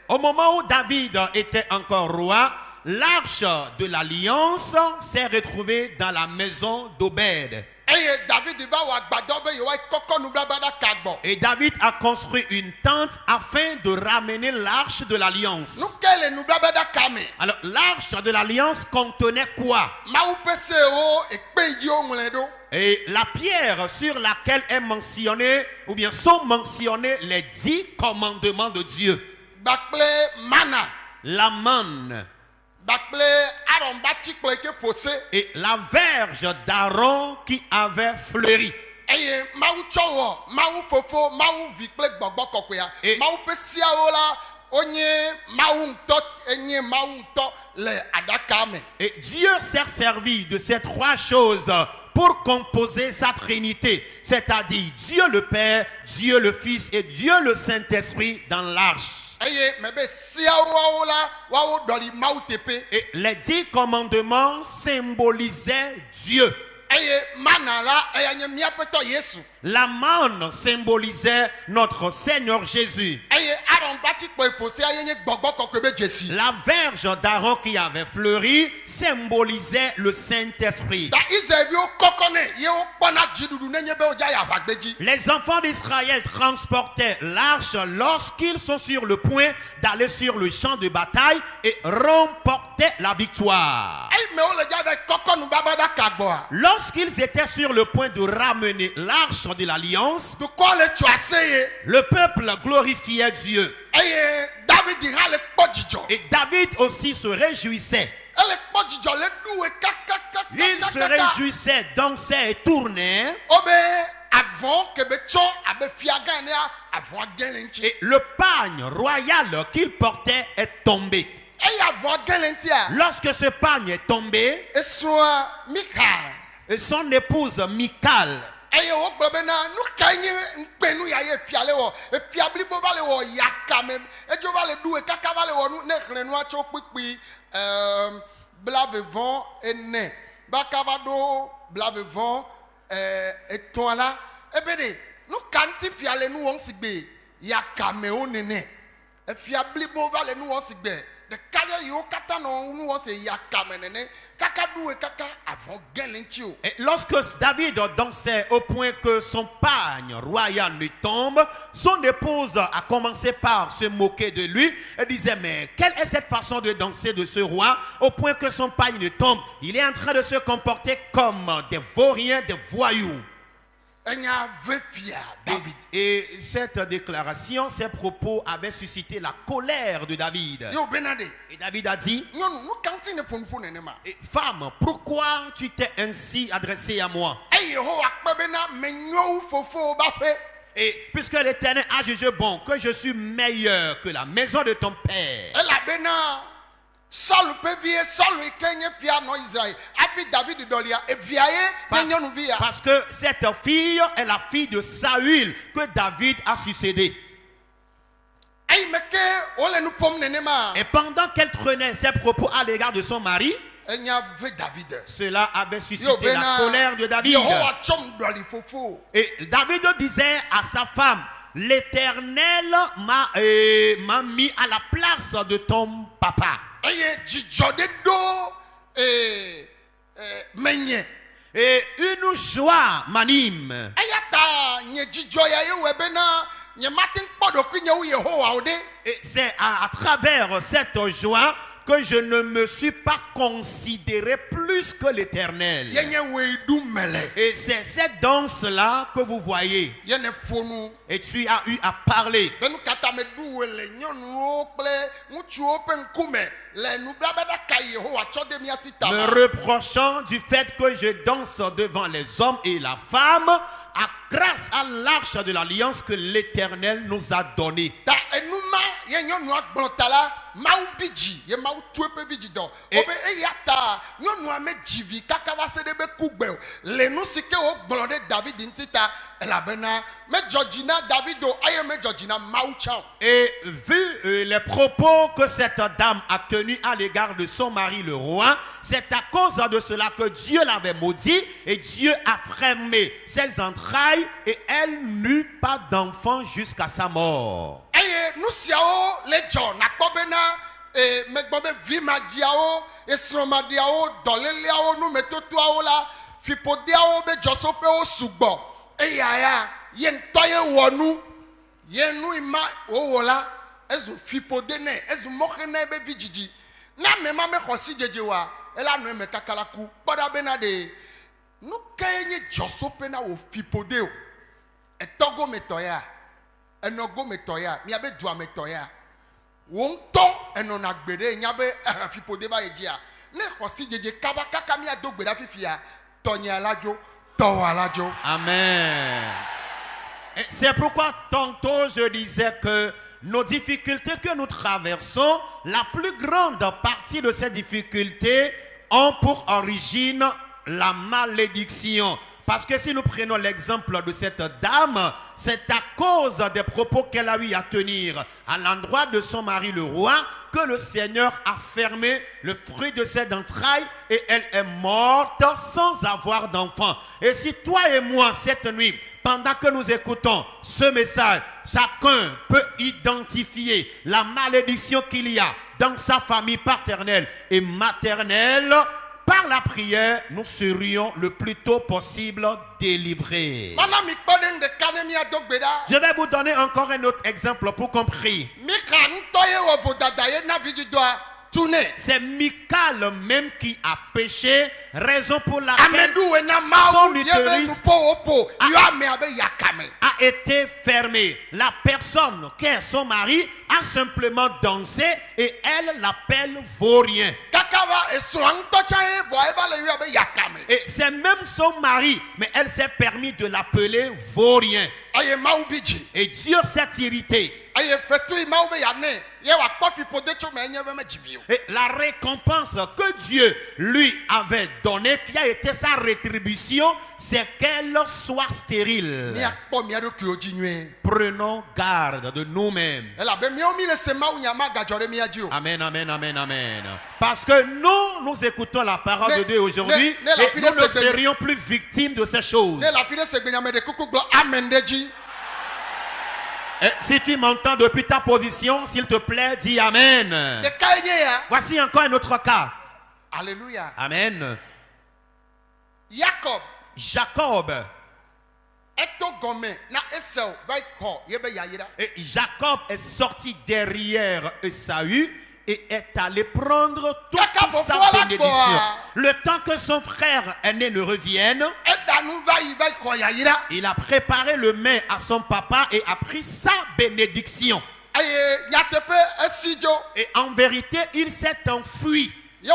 au moment où David était encore roi, l'arche de l'alliance s'est retrouvée dans la maison d'Obed. Et David a construit une tente afin de ramener l'arche de l'alliance. Alors l'arche de l'alliance contenait quoi? Et la pierre sur laquelle est mentionné, ou bien sont mentionnés les 10 commandements de Dieu. La manne. Et la verge d'Aaron qui avait fleuri. Et Dieu s'est servi de ces 3 choses pour composer sa Trinité, c'est-à-dire Dieu le Père, Dieu le Fils et Dieu le Saint-Esprit dans l'arche. Et les 10 commandements symbolisaient Dieu.
eye mana la eya nye miapeto Yesu.
La manne symbolisait notre Seigneur Jésus.
Eye Aaron bati po epose aye nye gbogbo kokebe Jésus.
La verge d'Aaron qui avait fleuri symbolisait le Saint-Esprit.
Da Israël yo kokone ye o kpona jidudu nenye be oja ya vagbeji.
Les enfants d'Israël transportaient l'arche lorsqu'ils sont sur le point d'aller sur le champ de bataille et remportaient la victoire.
Ey me o le ja ve kokonu babada kagboa.
Lorsqu'ils étaient sur le point de ramener l'arche de l'alliance,
De quoi le tu aseye?
le peuple glorifiait Dieu.
Eye David dira le kpodjijo.
Et David aussi se réjouissait.
Elle kpodjijo le doué kaka.
Il se réjouissait, dansait et tournait.
Obe avant que beton abe fiaga ne avant galenchi.
Et le pagne royal qu'il portait est tombé.
Ey avant galenchi a.
Lorsque ce pagne est tombé,
Et soit Michael.
et son épouse Michal,
Eye o gbe na nu kanye npenu ya ye fiale wo e fiabli bo vale wo yaka mem e jo vale doué kaka vale wo nu ne hlenu a cho pipi blavevon ene bakavado blavevon eton la e be de nu kanti fiale nu won sigbe yaka me o nene e fiabli bo vale nu won sigbe de kaya yo kata no nu won se yaka me nene kaka doué kaka avant galenchi o.
et lorsque David dansait au point que son pagne royal ne tombe, son épouse a commencé par se moquer de lui et disait, mais quelle est cette façon de danser de ce roi au point que son pagne ne tombe? Il est en train de se comporter comme des vauriens, des voyous.
Enya vefia David.
Et cette déclaration, ces propos avaient suscité la colère de David.
Yo benade.
Et David a dit,
Nyonu nu kanti ne ponpo nene ma.
femme, pourquoi tu t'es ainsi adressé à moi?
Ey ho akpebena menyo fofo bape.
Et puisque l'Éternel a jugé bon que je suis meilleur que la maison de ton père,
Ela bena Saul pe vie Saul ikenye fia no Israël. Abi David dolia e viaye nyonu via.
parce que cette fille est la fille de Saül que David a succédé.
Ey meke ole nu pom nene ma.
Et pendant qu'elle traînait ses propos à l'égard de son mari,
Enya ve David.
cela avait
Yo
suscité la
bena
colère de David.
Yo chom doli fofo.
Et David disait à sa femme, l'Éternel m'a mis à la place de ton papa.
Eye jijode do menye.
Et une joie m'anime.
Ayata nye jijoya ye webena nye matin podo kunye u Yehowa ode.
Et c'est à travers cette joie que je ne me suis pas considéré plus que l'Éternel.
Yenye weidu mele.
Et c'est cette danse-là que vous voyez.
Yene fonu.
Et tu as eu à parler.
Benu kata me du le nyonu o ple mutu open kume le nu blabada ka Yehowa chode mi asita.
Me reprochant du fait que je danse devant les hommes et la femme, grâce à l'arche de l'alliance que l'Éternel nous a donnée.
Ta enuma ye nyonu agblotala mau biji ye mau tuepe biji do. Obe eyata nyonu ame jivi kaka va se debe kugbe le nu sike o gblode David ntita elabena me Georgina Davido aye me Georgina mau chao.
Et vu les propos que cette dame a tenus à l'égard de son mari le roi, c'est à cause de cela que Dieu l'avait maudit et Dieu a fermé ses entrailles et elle n'eut pas d'enfant jusqu'à sa mort.
Eye nu siawo le jo nakobena me gbobe vima diao esroma diao doleliao nu metotoao la fipodiao be josope o sugbo eyaya ye ntoye wonu ye nu ima owola ezu fipodene ezu mokhene be vijiji na mema me khosi jejewa ela no me kakalaku boda benade nu kenye josope na o fipodeo etogo metoya enogo metoya miabe dua metoya wonto enona gbede nyabe fipode ba ejia ne khosi jeje kaba kaka mi adogbeda fifia tonya alajo to alajo.
Amen. Et c'est pourquoi tantôt je disais que nos difficultés que nous traversons, la plus grande partie de ces difficultés ont pour origine la malédiction. Parce que si nous prenons l'exemple de cette dame, c'est à cause des propos qu'elle a eu à tenir à l'endroit de son mari le roi que le Seigneur a fermé le fruit de ses entrailles et elle est morte sans avoir d'enfant. Et si toi et moi, cette nuit, pendant que nous écoutons ce message, chacun peut identifier la malédiction qu'il y a dans sa famille paternelle et maternelle, par la prière, nous serions le plus tôt possible délivrés. Je vais vous donner encore un autre exemple pour comprendre. C'est Michal même qui a péché, raison pour laquelle son utérus a été fermé. La personne qui est son mari a simplement dansé et elle l'appelle vaurien. Et c'est même son mari, mais elle s'est permis de l'appeler vaurien. Et Dieu s'est irrité. Et la récompense que Dieu lui avait donnée, qui a été sa rétribution, c'est qu'elle soit stérile. Prenons garde de nous-mêmes. Amen, amen, amen, amen. Parce que nous écoutons la parole de Dieu aujourd'hui et nous ne serions plus victimes de ces choses. Et si tu m'entends depuis ta position, s'il te plaît, dis Amen. Voici encore un autre cas.
Alléluia.
Amen.
Jacob.
Et Jacob est sorti derrière Esaü et est allé prendre toute sa bénédiction. Le temps que son frère aîné ne revienne, il a préparé le mets à son papa et a pris sa bénédiction. Et en vérité, il s'est enfui. Et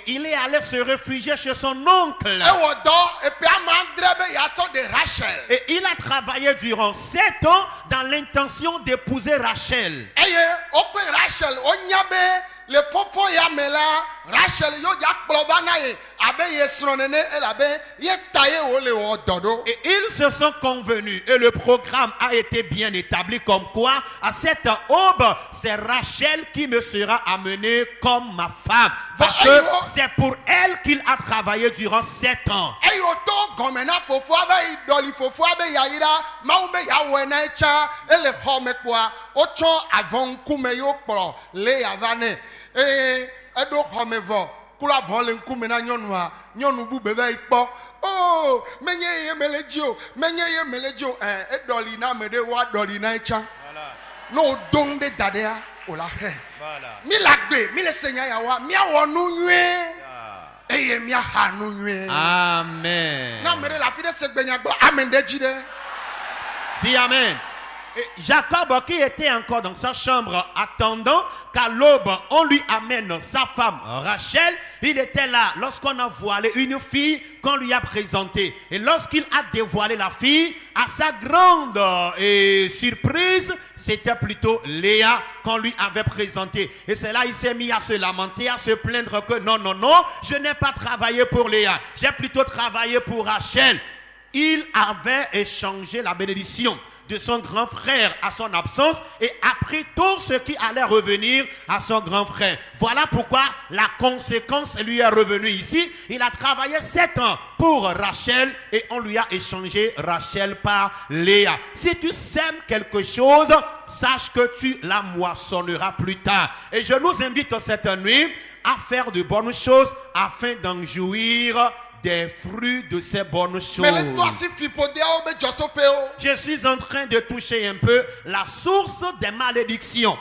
il est allé se réfugier chez son oncle. Et il a travaillé durant 7 ans dans l'intention d'épouser Rachel. Et ils se sont convenus et le programme a été bien établi comme quoi à cette aube c'est Rachel qui me sera amenée comme ma femme parce que c'est pour elle qu'il a travaillé durant 7 ans.
No don de dadea ola he. Mi lagbe, mi le senya ya wa, mi awo nu nwe. Eye mi aha nu nwe.
Amen.
Na mere la fi de segbenya gbo amen de jide.
Dis amen. Et Jacob qui était encore dans sa chambre attendant qu'à l'aube on lui amène sa femme Rachel, il était là lorsqu'on a voilé une fille qu'on lui a présentée. Et lorsqu'il a dévoilé la fille, à sa grande surprise, c'était plutôt Léa qu'on lui avait présentée. Et c'est là il s'est mis à se lamenter, à se plaindre que non, je n'ai pas travaillé pour Léa, j'ai plutôt travaillé pour Rachel. Il avait échangé la bénédiction de son grand frère à son absence et a pris tout ce qui allait revenir à son grand frère. Voilà pourquoi la conséquence lui est revenue ici. Il a travaillé 7 ans pour Rachel et on lui a échangé Rachel par Léa. Si tu sèmes quelque chose, sache que tu la moissonneras plus tard. Et je nous invite cette nuit à faire de bonnes choses afin d'en jouir des fruits de ces bonnes choses. Je suis en train de toucher un peu la source des malédictions.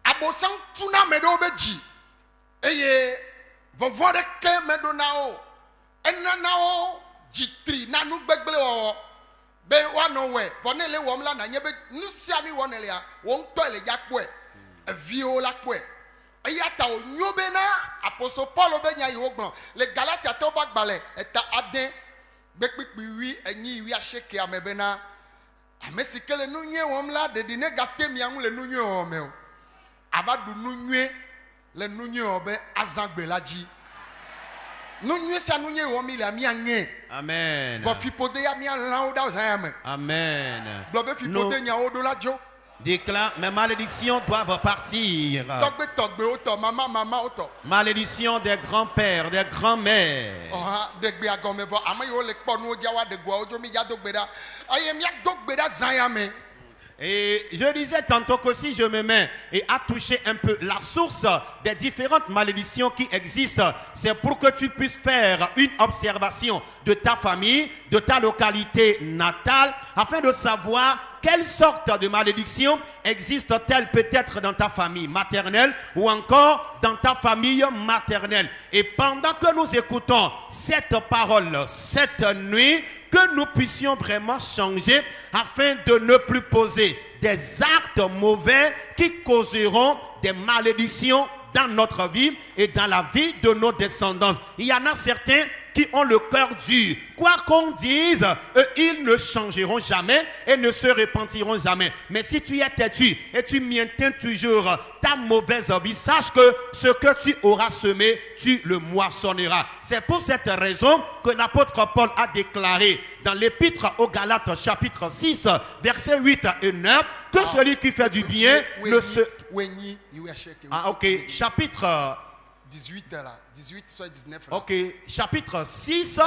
Abosang tuna medo beji eye vovore ke medo nao enanao jitri nanu gbegble o be wano we vonele womla na nyebe nusiami wonele ya won to ele jakwe viola kwe ayata o nyobe na apostle Paul obenya yiwogbon le Galatia to bagbale eta aden bekpipi wi enyi wi asheke amebena ame si ke le nu nyuie wɔm la ɖeɖi ne gate mia ŋu le nu nyuie wɔm me o ava ɖu nu nyuie le nu nyuie wɔ be azã gbe la dzi nu nyuie sia nu nyuie wɔm mi le miaŋe
Amen.
vɔ fiƒode ya mia lãwo ɖe zã ya me
Amen.
gblɔ be fiƒode nyawo ɖo la dzo
Déclare, mes malédictions doivent partir.
tɔgbe tɔgbewo tɔ mamawo tɔ
Malédiction des grands-pères, des grands-mères.
ɔhã ɖegbe agɔme vɔ ame yiwo le kpɔ nuwo dzia wa ɖe goawo dzo mi dza do gbe ɖa eye mia do gbe ɖa zã ya me.
Et je disais tantôt que si je me mets et à toucher un peu la source des différentes malédictions qui existent, c'est pour que tu puisses faire une observation de ta famille, de ta localité natale, afin de savoir quelle sorte de malédiction existe-t-elle peut-être dans ta famille maternelle ou encore dans ta famille maternelle. Et pendant que nous écoutons cette parole, cette nuit, que nous puissions vraiment changer afin de ne plus poser des actes mauvais qui causeront des malédictions dans notre vie et dans la vie de nos descendants. Il y en a certains qui ont le cœur dur. Quoi qu'on dise, ils ne changeront jamais et ne se repentiront jamais. Mais si tu es têtu et tu maintiens toujours ta mauvaise vie, sache que ce que tu auras semé, tu le moissonneras. C'est pour cette raison que l'apôtre Paul a déclaré dans l'épître aux Galates chapitre 6, versets 8 et 9, que celui qui fait du bien ne se... Ah ok, chapitre...
18 là, 18 soit 19
Ah,
là.
ok, chapitre 6,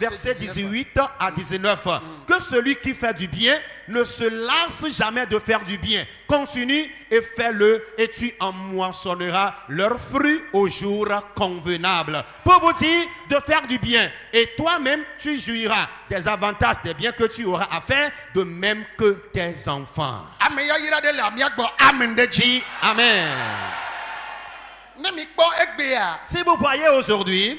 verset
verset 18 à 19. Que celui qui fait du bien ne se lasse jamais de faire du bien. Continue et fais-le et tu en moissonneras leurs fruits au jour convenable. Pour vous dire de faire du bien. Et toi-même, tu jouiras des avantages des biens que tu auras à faire, de même que tes enfants. Dis Amen. Si vous voyez aujourd'hui,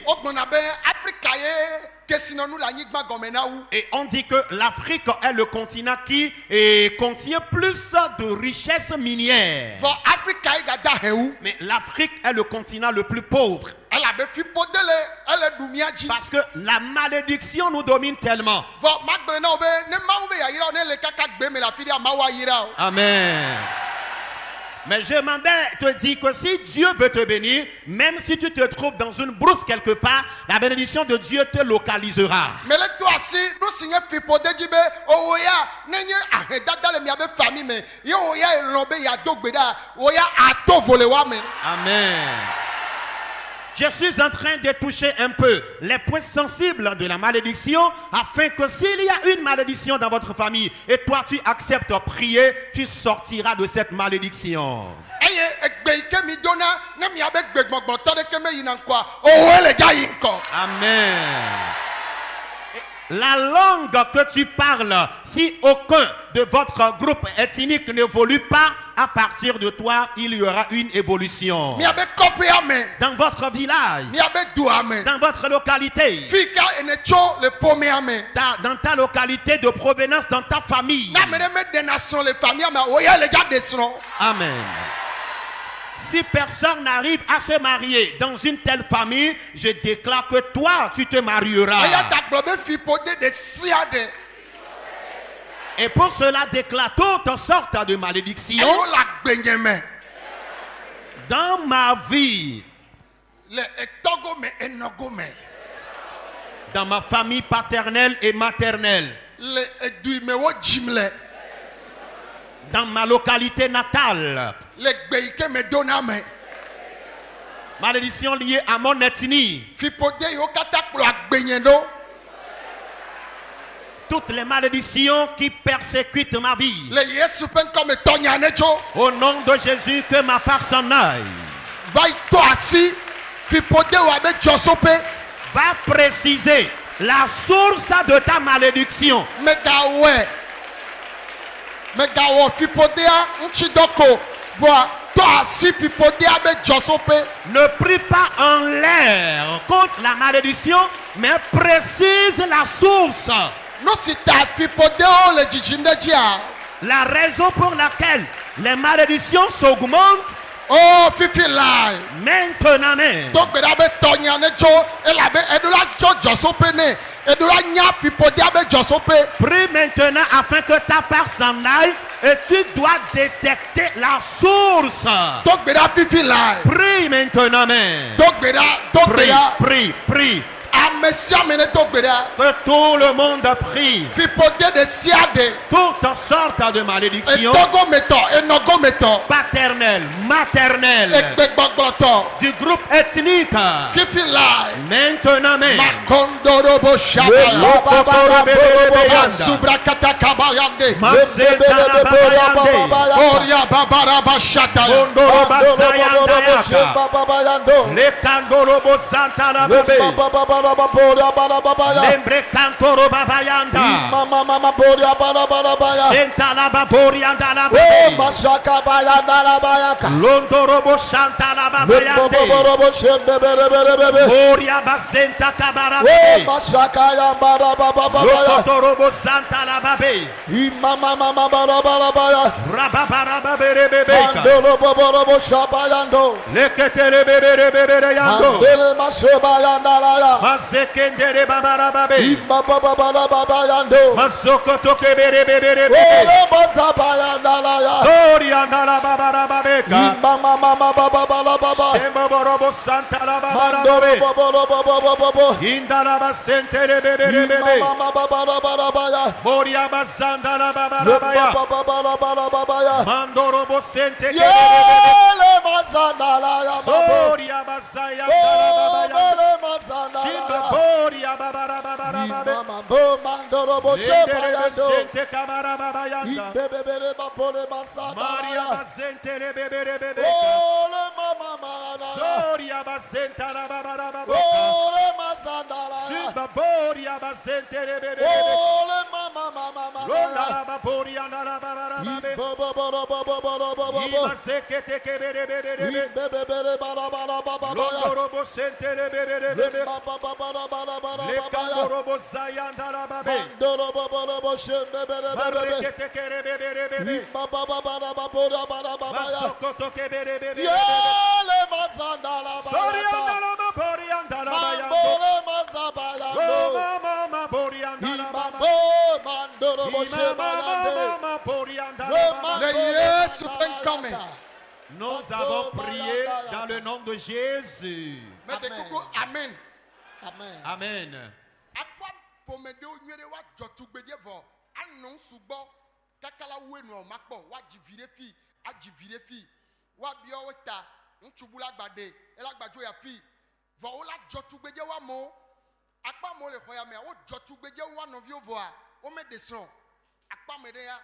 et on dit que l'Afrique est le continent qui contient plus de richesses minières. Mais l'Afrique est le continent le plus pauvre. Parce que la malédiction nous domine tellement. Amen. Mais je m'en vais te dire que si Dieu veut te bénir, même si tu te trouves dans une brousse quelque part, la bénédiction de Dieu te localisera. Amen. Je suis en train de toucher un peu les points sensibles de la malédiction afin que s'il y a une malédiction dans votre famille et toi tu acceptes prier, tu sortiras de cette malédiction. Amen. La langue que tu parles, si aucun de votre groupe ethnique n'évolue pas, à partir de toi, il y aura une évolution. Dans votre village, dans votre localité, dans ta localité de provenance, dans ta famille. Amen. Si personne n'arrive à se marier dans une telle famille, je déclare que toi, tu te marieras. Et pour cela, déclare toutes sortes de malédictions dans ma vie, dans ma famille paternelle et maternelle, dans ma localité natale. Malédiction liée à mon ethnie. Toutes les malédictions qui persécutent ma vie. Au nom de Jésus, que ma part s'en aille. Va préciser la source de ta malédiction. Ne prie pas en l'air contre la malédiction, mais précise la source. La raison pour laquelle les malédictions s'augmentent.
Oh, Fifi lie.
Maintenant même.
Edora nya fipodia be josope.
Prie maintenant afin que ta part s'en aille et tu dois détecter la source.
Togbera fifi lai.
Prie maintenant, mais.
Togbera.
Prie.
Amesia mene togbera.
Que tout le monde prie.
Fipodia de siade.
Toutes sortes de malédictions.
Etogo meto, enogo meto.
Paternelles, maternelles.
Ekbegbogboto.
Du groupe ethnique.
Fifi lai.
Maintenant, mais.
Makondoro bo shabaya. Subrakata kabayande. Oria babara bashata.
Le kandorobo santa la bébé. Lembre kantoro babayanda. Senta la baborianda la bébé. Londorobo santa la babayande. Moria basenta kabara bébé. Lokotorobo santa la babé. Rababara babere bébé. Leketere bébé bébé yando. Masekendere babara babé. Masokoto kebere bébé bébé. Sorianda la babara babeka. Shemboborobo santa la babara babé. Indala basentere bébé bébé. Moria basanda la babara babaya. Mandorobo sente kebere bébé. Soria basaya la babaya. Boria babara babara babe. Lendere sente kabara babayanda. Maria basente bebere bebe. Soria basenta la babara babe. Suba boria basente bebere. Ronda la baboria na la babara babe. Iba sekete kebere bebere. Londorobo sente bebere bebe. Le kandorobo sayanda la babe. Marekete kere bebere bebe. Masokoto kebere bebe. Sorianda la baborianda la bayando. Mama borianda la baba. Mama borianda la baba. Nous avons prié dans le nom de Jésus.
Amen.
Amen.
Akwa pomede onwere wa jotugbeje vo anon subo kakala wenu makpo wa jivire fi ajivire fi wa bi oweta ntubula gbade elagbajo ya fi vo ola jotugbeje wa mo akpa mo le hoya me o jotugbeje wa no vi ovo a o me deson akpa mede ya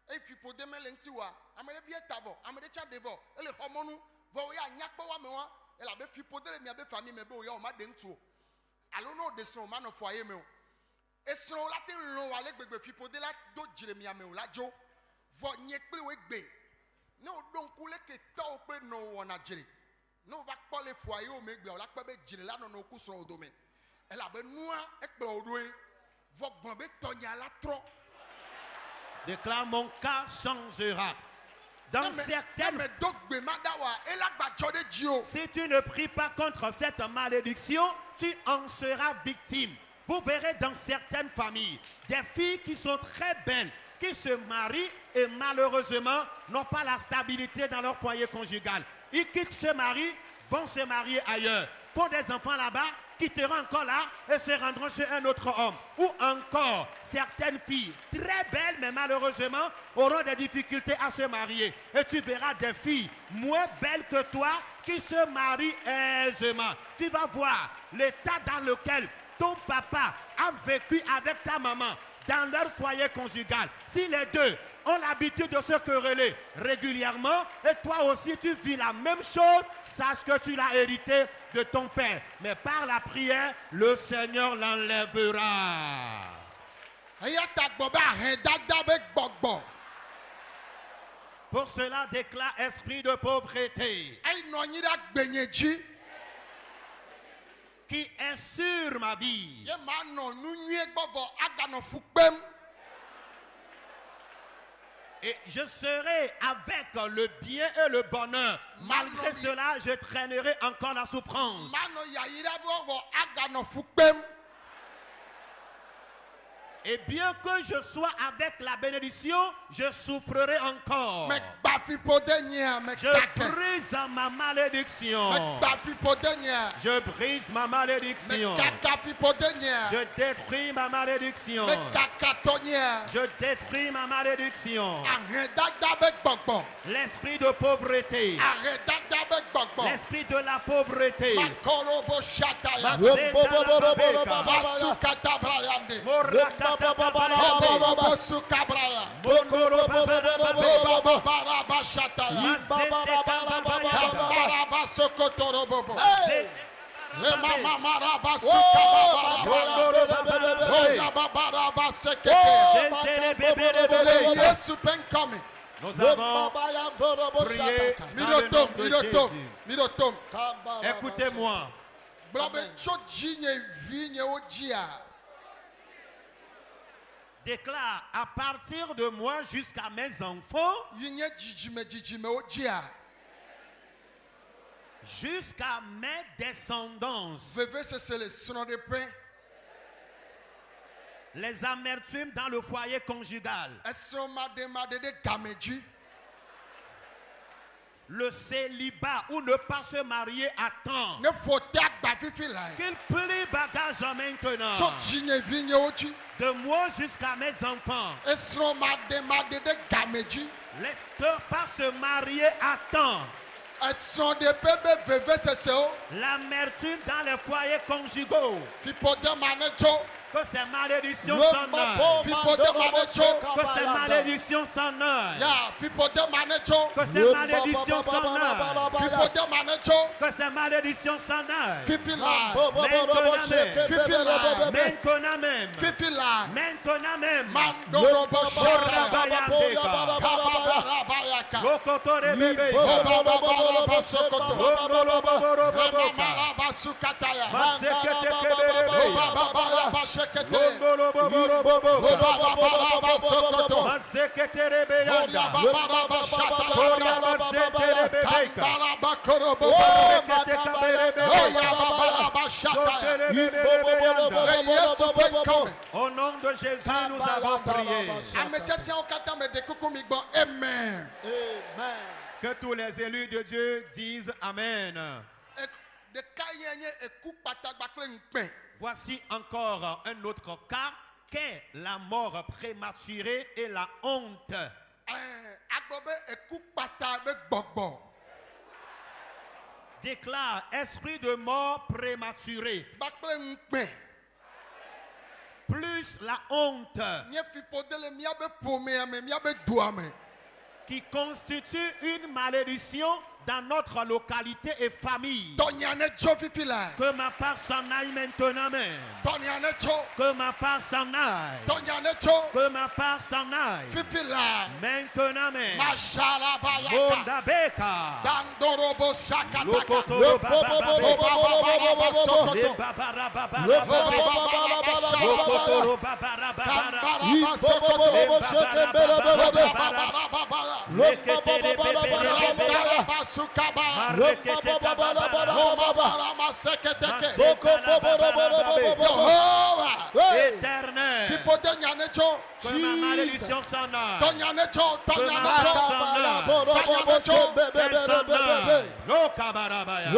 e fi pode mele nti wa amere bi etavo amere cha devo ele homonu vo ya nyakpo wa me wa ela be fi pode le mi abe fami me be o ya o ma de ntuo alo no de son man of foyer me o esron la te lo wale gbegbe fipo de la do Jeremia me o la jo vo nye pe we gbe no don kule ke ta o pe no wona jere no va po le foyer o me gbe o la pe be jere la no ku so odo me e la be nua e pe odo e vo gbon be tonya la tro.
Déclare mon cas changera. Dans certaines... Si tu ne pries pas contre cette malédiction, tu en seras victime. Vous verrez dans certaines familles des filles qui sont très belles, qui se marient et malheureusement n'ont pas la stabilité dans leur foyer conjugal. Ils quittent ce mari, vont se marier ailleurs, font des enfants là-bas, quitteront encore là et se rendront chez un autre homme. Ou encore, certaines filles très belles mais malheureusement auront des difficultés à se marier. Et tu verras des filles moins belles que toi qui se marient aisément. Tu vas voir l'état dans lequel ton papa a vécu avec ta maman dans leur foyer conjugal. Si les deux ont l'habitude de se quereller régulièrement et toi aussi tu vis la même chose, sache que tu l'as hérité de ton père. Mais par la prière, le Seigneur l'enlèvera. Pour cela, déclare esprit de pauvreté qui est sur ma vie. Et je serai avec le bien et le bonheur. Malgré cela, je traînerai encore la souffrance. Et bien que je sois avec la bénédiction, je souffrirai encore.
Me gbafi pode nya me
Je
kake.
brise ma malédiction.
Me gbafi pode nya.
Je brise ma
Me
malédiction.
kakafi pode nya.
Je détruis ma malédiction.
Me kakato nya.
Je détruis ma malédiction.
Arredada be gbogbo.
L'esprit de pauvreté.
Arredada be gbogbo.
L'esprit de la pauvreté.
Makorobo shataya. Basukata brayande. Bobo sukabraya. Bobo baraba shataya. Baraba sokotoro bobo. Mama maraba sukabraya. Oya baraba sekete. Yesu pen coming.
Nous avons prié dans le nom de Jésus.
Mirotom.
Écoutez-moi.
Blabe chodjinye vinye ojia.
Déclare à partir de moi jusqu'à mes enfants,
Yinye jijime ojia.
jusqu'à mes descendants,
Veve c'est le son de pain.
les amertumes dans le foyer conjugal,
Est-ce made de gameji?
le célibat ou ne pas se marier à temps,
Ne faut pas fifi là.
qu'il plie bagage maintenant,
Chodjinye vinye oji.
de moi jusqu'à mes enfants,
Est-ce made de gameji?
ne pas se marier à temps,
Est-ce de bébé veve c'est o?
l'amertume dans les foyers conjugaux,
Fipote manecho.
que ces malédictions s'en aillent,
Fipote manecho.
que ces malédictions s'en aillent,
Ya, fipote manecho.
que ces malédictions s'en aillent,
Fipote manecho.
que ces malédictions s'en aillent,
Fifi là.
maintenant même,
Fifi là.
maintenant même,
Mandoro boshora.
Rabayandeka,
Kababarabayaka.
Lokotore bébé,
Bababarabasokoto.
Lomboloboboroboboka,
Rebamarabasukataya.
Masekete kebelebe,
Bababarabashekete.
Lomboloboboroboboka,
Bababarabasokoto.
Masekete rebeyanda,
Bababarabashataya.
Koria masete rebebeka,
Kambarabakorobo.
Masekete kaberebebeka,
Bababarabashataya.
Sotere rebeyanda.
Et Yesu peut coming.
Au nom de Jésus, nous avons prié.
Amechetia okata me dekuku migbo. Amen.
Que tous les élus de Dieu disent Amen.
De kayenye eku patagbakle nkpen.
Voici encore un autre cas qu'est la mort prématurée et la honte.
Agbobe eku patagbe gbogbo.
Déclare esprit de mort prématurée
Bakle nkpen.
plus la honte
Nye fipodele miabe pome ame miabe duame.
qui constitue une malédiction dans notre localité et famille.
Tonyane cho fifi la.
Que ma part s'en aille maintenant même.
Tonyane cho.
Que ma part s'en aille.
Tonyane cho.
Que ma part s'en aille.
Fifi la.
Maintenant même.
Mashala bayaka.
Bonda Beka.
Dandorobo shakataka.
Lokotoro babarabe. Le babarababara. Lokotoro babarababara. Éternel, que ma malédiction s'en aille. Que ma mort s'en aille. Qu'elle s'en aille. Lo kabarabaya.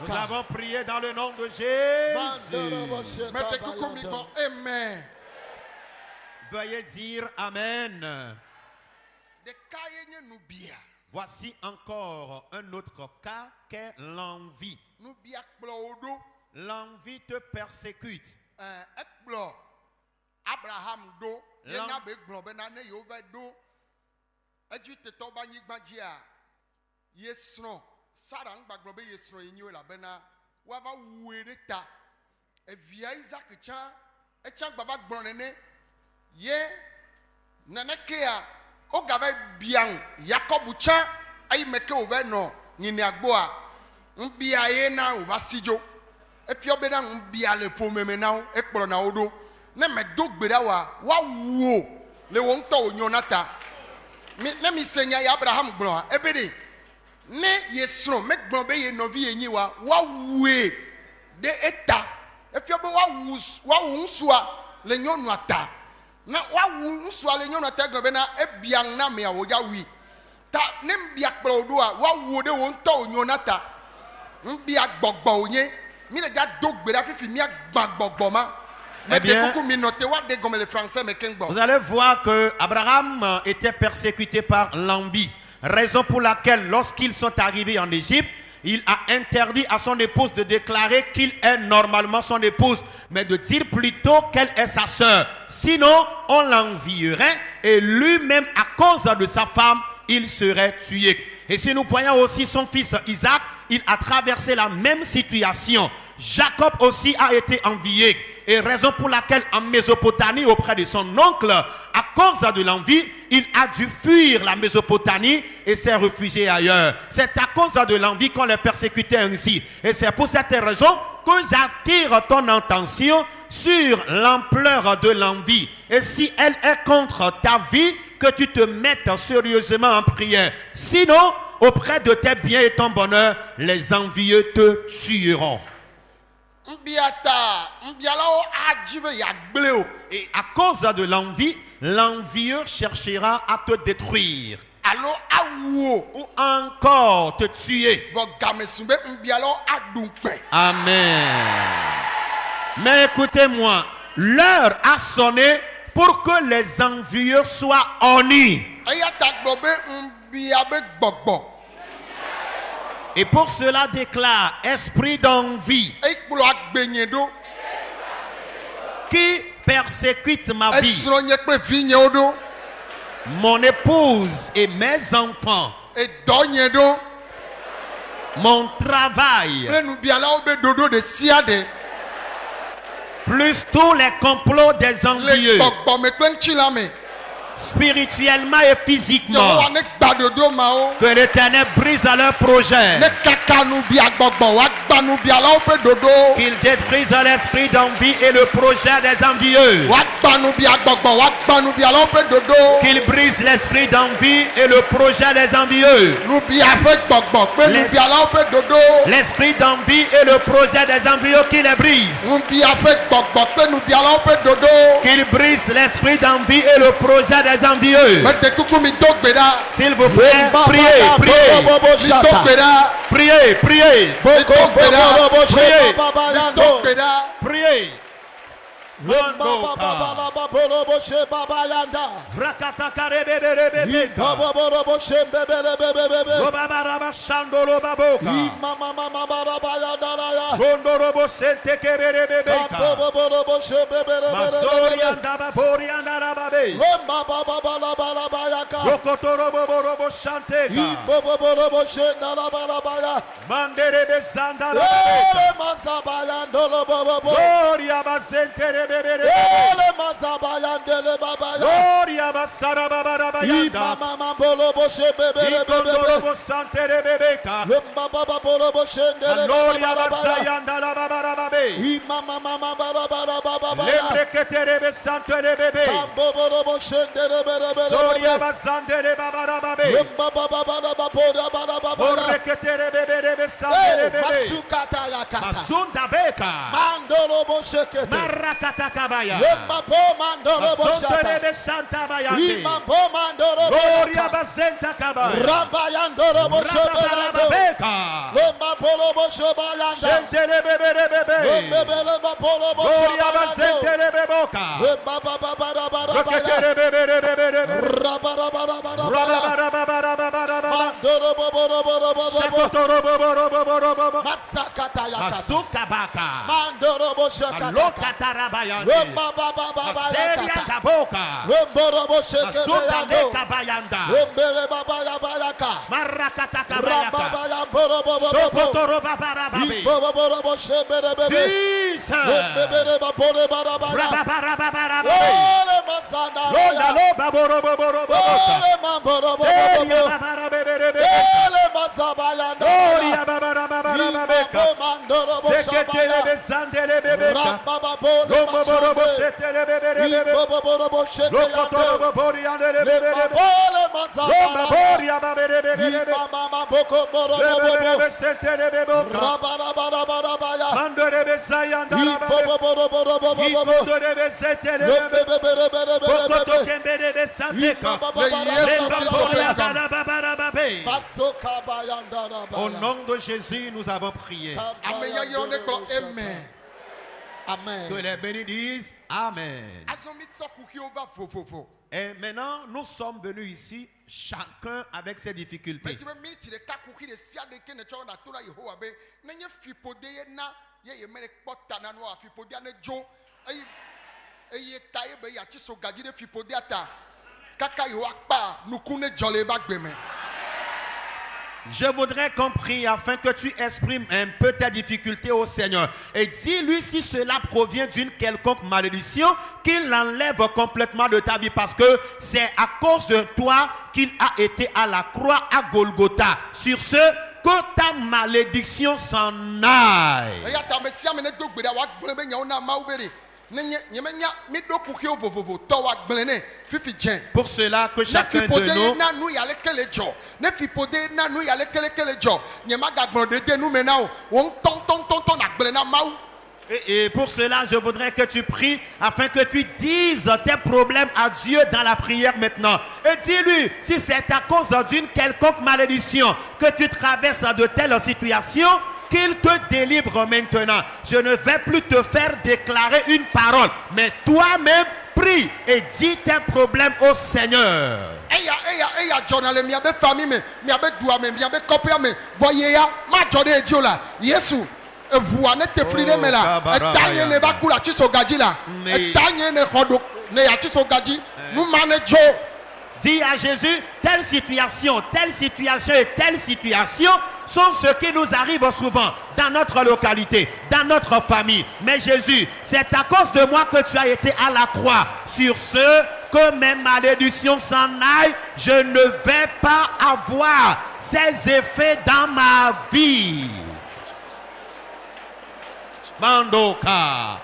Nous avons prié dans le nom de Jésus.
Amen.
Veuillez dire Amen.
De kayenye nubia.
Voici encore un autre cas qu'est l'envie.
nu bia kplɔ wo ɖo.
L'envie te persécute.
Ekplɔ Abraham ɖo.
Lan-
Yena be gblɔ bena ne yewo va ɖo Egiptetɔwo ƒe anyigba dzia, ye srɔ̃ Sara ŋgba gblɔ be ye srɔ̃ ye nyo elabena woava wue ɖe ta. Evia Isaac tsã etsã gbava gblɔ nene ye nenekea wogava biang Yakob tsã eyi me ke wòva nɔ nyinea gbɔa ŋbia ye na wòva si dzo. Efia be na ŋbia le ƒome me na wo ekplɔ na wo ɖo. Ne me do gbe ɖa woa woawu le wo ŋutɔ wò nyo na ta. Ne mi se nya ye Abraham gblɔa ebe ɖe ne ye srɔ̃ megblɔ be ye nɔvi ye nyi wa woawue ɖe eta. Efia be woawu ŋutsua le nyɔnua ta. Na woawu ŋutsua le nyɔnua ta gblɔ bena ebia ŋu na mea wòdza wui. Ta ne mbia kplɔ wo ɖoa woawu ɖe wo ŋutɔ wò nyo na ta. Mbia gbɔgbɔ wònye. Mi le dza do gbe ɖa fifi miagbã gbɔgbɔ ma.
Eh bien, vous allez voir que Abraham était persécuté par l'envie. Raison pour laquelle, lorsqu'ils sont arrivés en Égypte, il a interdit à son épouse de déclarer qu'il est normalement son épouse, mais de dire plutôt qu'elle est sa sœur. Sinon, on l'envierait et lui-même, à cause de sa femme, il serait tué. Et si nous voyons aussi son fils Isaac, il a traversé la même situation. Jacob aussi a été envié. Et raison pour laquelle en Mésopotamie, auprès de son oncle, à cause de l'envie, il a dû fuir la Mésopotamie et s'est réfugié ailleurs. C'est à cause de l'envie qu'on les persécutait ainsi. Et c'est pour cette raison que j'attire ton attention sur l'ampleur de l'envie. Et si elle est contre ta vie, que tu te mettes sérieusement en prière. Sinon, auprès de tes biens et ton bonheur, les envieux te tueront. Et à cause de l'envie, l'envieux cherchera à te détruire. Ou encore te tuer. Amen. Mais écoutez-moi, l'heure a sonné pour que les envieux soient honnis. Et pour cela déclare, esprit d'envie qui persécute ma vie, mon épouse et mes enfants, mon travail, plus tous les complots des envieux, spirituellement et physiquement, que l'Éternel brise à leur projet, qu'il détruise l'esprit d'envie et le projet des envieux, qu'il brise l'esprit d'envie et le projet des envieux, l'esprit d'envie et le projet des envieux qui les brise, qu'il brise l'esprit d'envie et le projet des envieux. S'il vous plaît, priez, priez, priez, priez. Masukabaka. Alokatarabayande. Aseria kaboka. Masukane kabayanda. Marakata kabayaka. Shokotoro babarababe. Jesus. Rababarababe. Londa lo baboroboborobota. Seria babarabeberebe. Oria babarababababeka. Seketelebe sandelebebeka. Lomoborobo setelebebebebe. Lokotorobo boriandelebebebe. Lomaboria baberebebebe. Lebebebe setelebeboka. Mandorebe sayandarababe. Ikodorebe setelebebebe. Kokotokembelebe santeka. Lebaboriababarababe. Au nom de Jésus, nous avons prié.
Amen. Amen.
Que les bénis disent Amen. Et maintenant, nous sommes venus ici, chacun avec ses difficultés. Je voudrais qu'on prie afin que tu exprimes un peu ta difficulté au Seigneur. Et dis-lui si cela provient d'une quelconque malédiction, qu'il l'enlève complètement de ta vie. Parce que c'est à cause de toi qu'il a été à la croix à Golgotha. Sur ce, que ta malédiction s'en aille. Pour cela que chacun de nous... Et pour cela, je voudrais que tu pries afin que tu dises tes problèmes à Dieu dans la prière maintenant. Et dis-lui, si c'est à cause d'une quelconque malédiction que tu traverses de telles situations, qu'il te délivre maintenant. Je ne vais plus te faire déclarer une parole, mais toi-même prie et dis tes problèmes au Seigneur. Dis à Jésus, telle situation et telle situation sont ce qui nous arrive souvent dans notre localité, dans notre famille. Mais Jésus, c'est à cause de moi que tu as été à la croix. Sur ce, que mes malédictions s'en aillent, je ne vais pas avoir ces effets dans ma vie. Mandoka.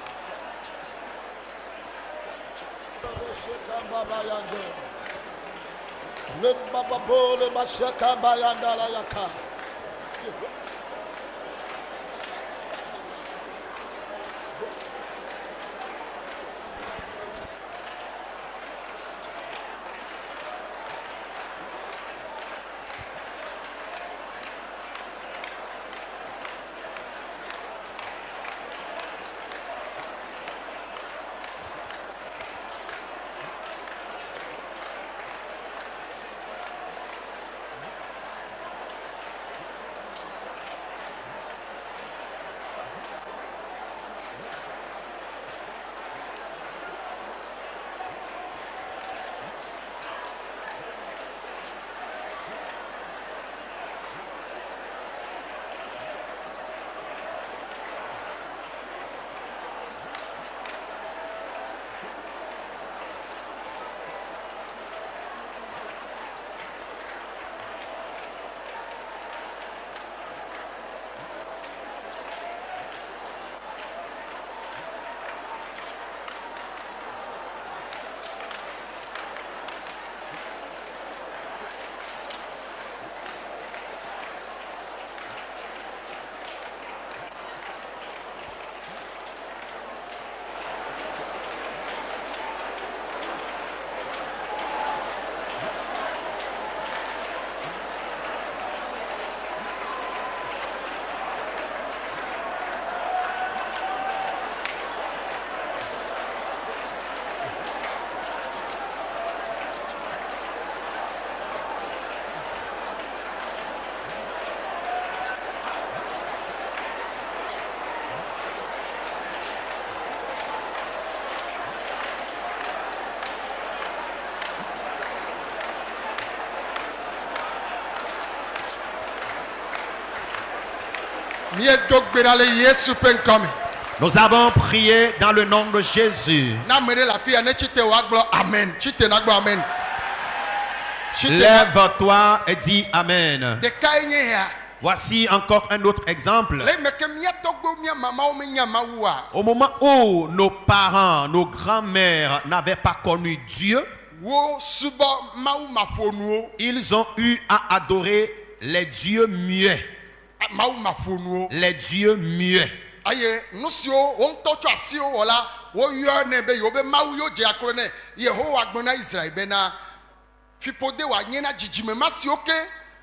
Le bababo le mashaka bayanda la yaka. Mie dogbe dans le Yesu penkome.
Nous avons prié dans le nom de Jésus.
Na mere la fille ne chite wa glo amen. Chite na glo amen. Chite na
Lève-toi et dis Amen.
de kayenye ya.
Voici encore un autre exemple.
Le meke mie togbo mie mama o me nya mawa.
Au moment où nos parents, nos grands-mères n'avaient pas connu Dieu,
Wo subo mawu mafonuo.
ils ont eu à adorer les dieux muets.
Mawu mafonuo.
Les dieux muets.
Aye nusio on tocho asio wala wo yo ne be yo be mawu yo je akro ne Yehowa gbona Israel be na fipode wa nyena jijime masio ke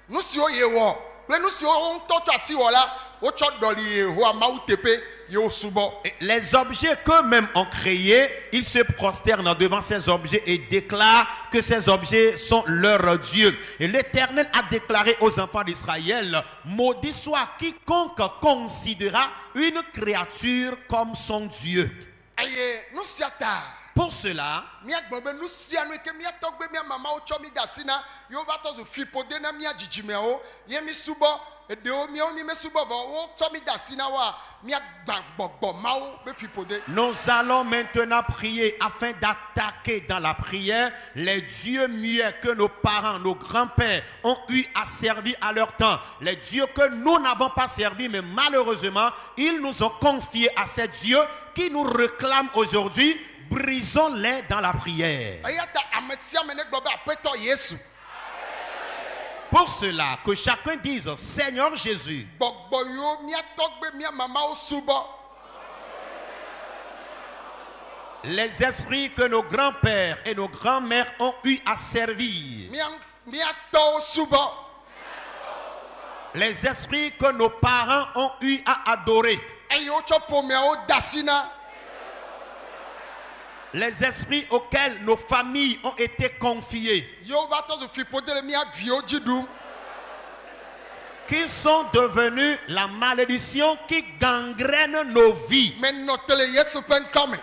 nusio yewo le nusio on tocho asio wala wo cho doli Yehowa mawu tepe yo subo.
Et les objets qu'eux-mêmes ont créés, ils se prosternent devant ces objets et déclarent que ces objets sont leurs dieux. Et l'Éternel a déclaré aux enfants d'Israël, maudit soit quiconque considéra une créature comme son Dieu.
Aye nusiata
Pour cela,
mia gbogbe nusia no ke mia togbe mia mama o cho mi dasina yo va to fipode na mia jijime o ye mi subo ede o mi me subo vo o cho mi dasina wa mia gbagbo mawo be fipode.
nous allons maintenant prier afin d'attaquer dans la prière les dieux muets que nos parents, nos grands-pères ont eu à servir à leur temps. Les dieux que nous n'avons pas servis, mais malheureusement, ils nous ont confiés à ces dieux qui nous réclament aujourd'hui. Brisons-les dans la prière.
Ayata amesia mene globe apeto Yesu.
Pour cela, que chacun dise, Seigneur Jésus,
Gbogbo yo mia togbe mia mama o subo.
les esprits que nos grands-pères et nos grands-mères ont eu à servir,
Mia to subo.
les esprits que nos parents ont eu à adorer,
Ayo cho pomia o dasina.
les esprits auxquels nos familles ont été confiées,
Yo va to fipode le mia vio jidum.
qui sont devenus la malédiction qui gangrène nos vies.
Mais notele Yesu penkome.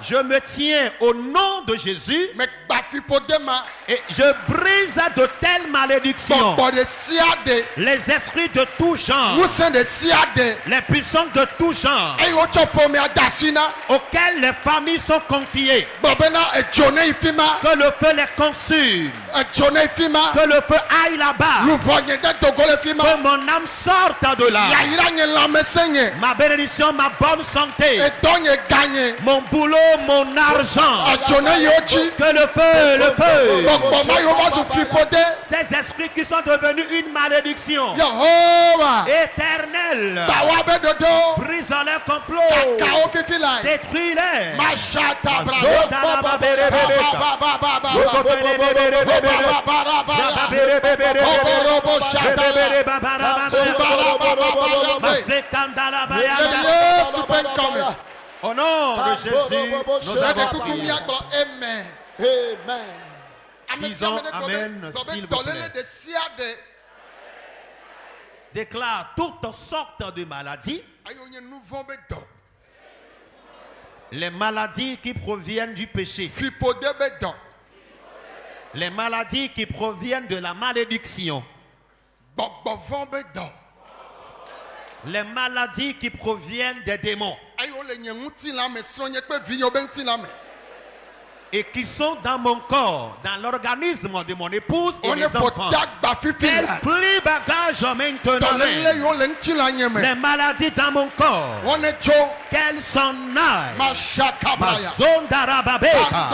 Je me tiens au nom de Jésus
Mais ba fipode ma
et je brise de telles malédictions.
Gbogbo de siade.
Les esprits de tout genre,
Musen de siade.
les puissants de tout genre,
Ayo cho pomia dasina.
auxquels les familles sont confiées,
Bobena e jone ifima.
que le feu les consume,
E jone ifima.
que le feu aille là-bas,
Lu bonye de togole ifima.
que mon âme sorte de là.
Ya ira nye lame senye.
Ma bénédiction, ma bonne santé,
E donye gagne.
mon boulot, mon argent,
A jone yochi.
que le feu,
Gbogbo ma yo va fipode.
ces esprits qui sont devenus une malédiction
Yehowa.
éternelle,
Bawa be dodo.
brise les complots,
Kao fifi lai.
détruis-les.
Mashata bra. Yesu penkome.
Au nom de Jésus, nous avons prié.
Amen.
Amen.
Disons Amen, s'il vous plaît. Déclare toutes sortes de maladies, les maladies qui proviennent du péché, les maladies qui proviennent de la malédiction, les maladies qui proviennent des démons et qui sont dans mon corps, dans l'organisme de mon épouse et mes enfants. Quel pli bagage maintenant, les maladies dans mon corps, qu'elles s'en aillent. Ma zone d'Arababeka,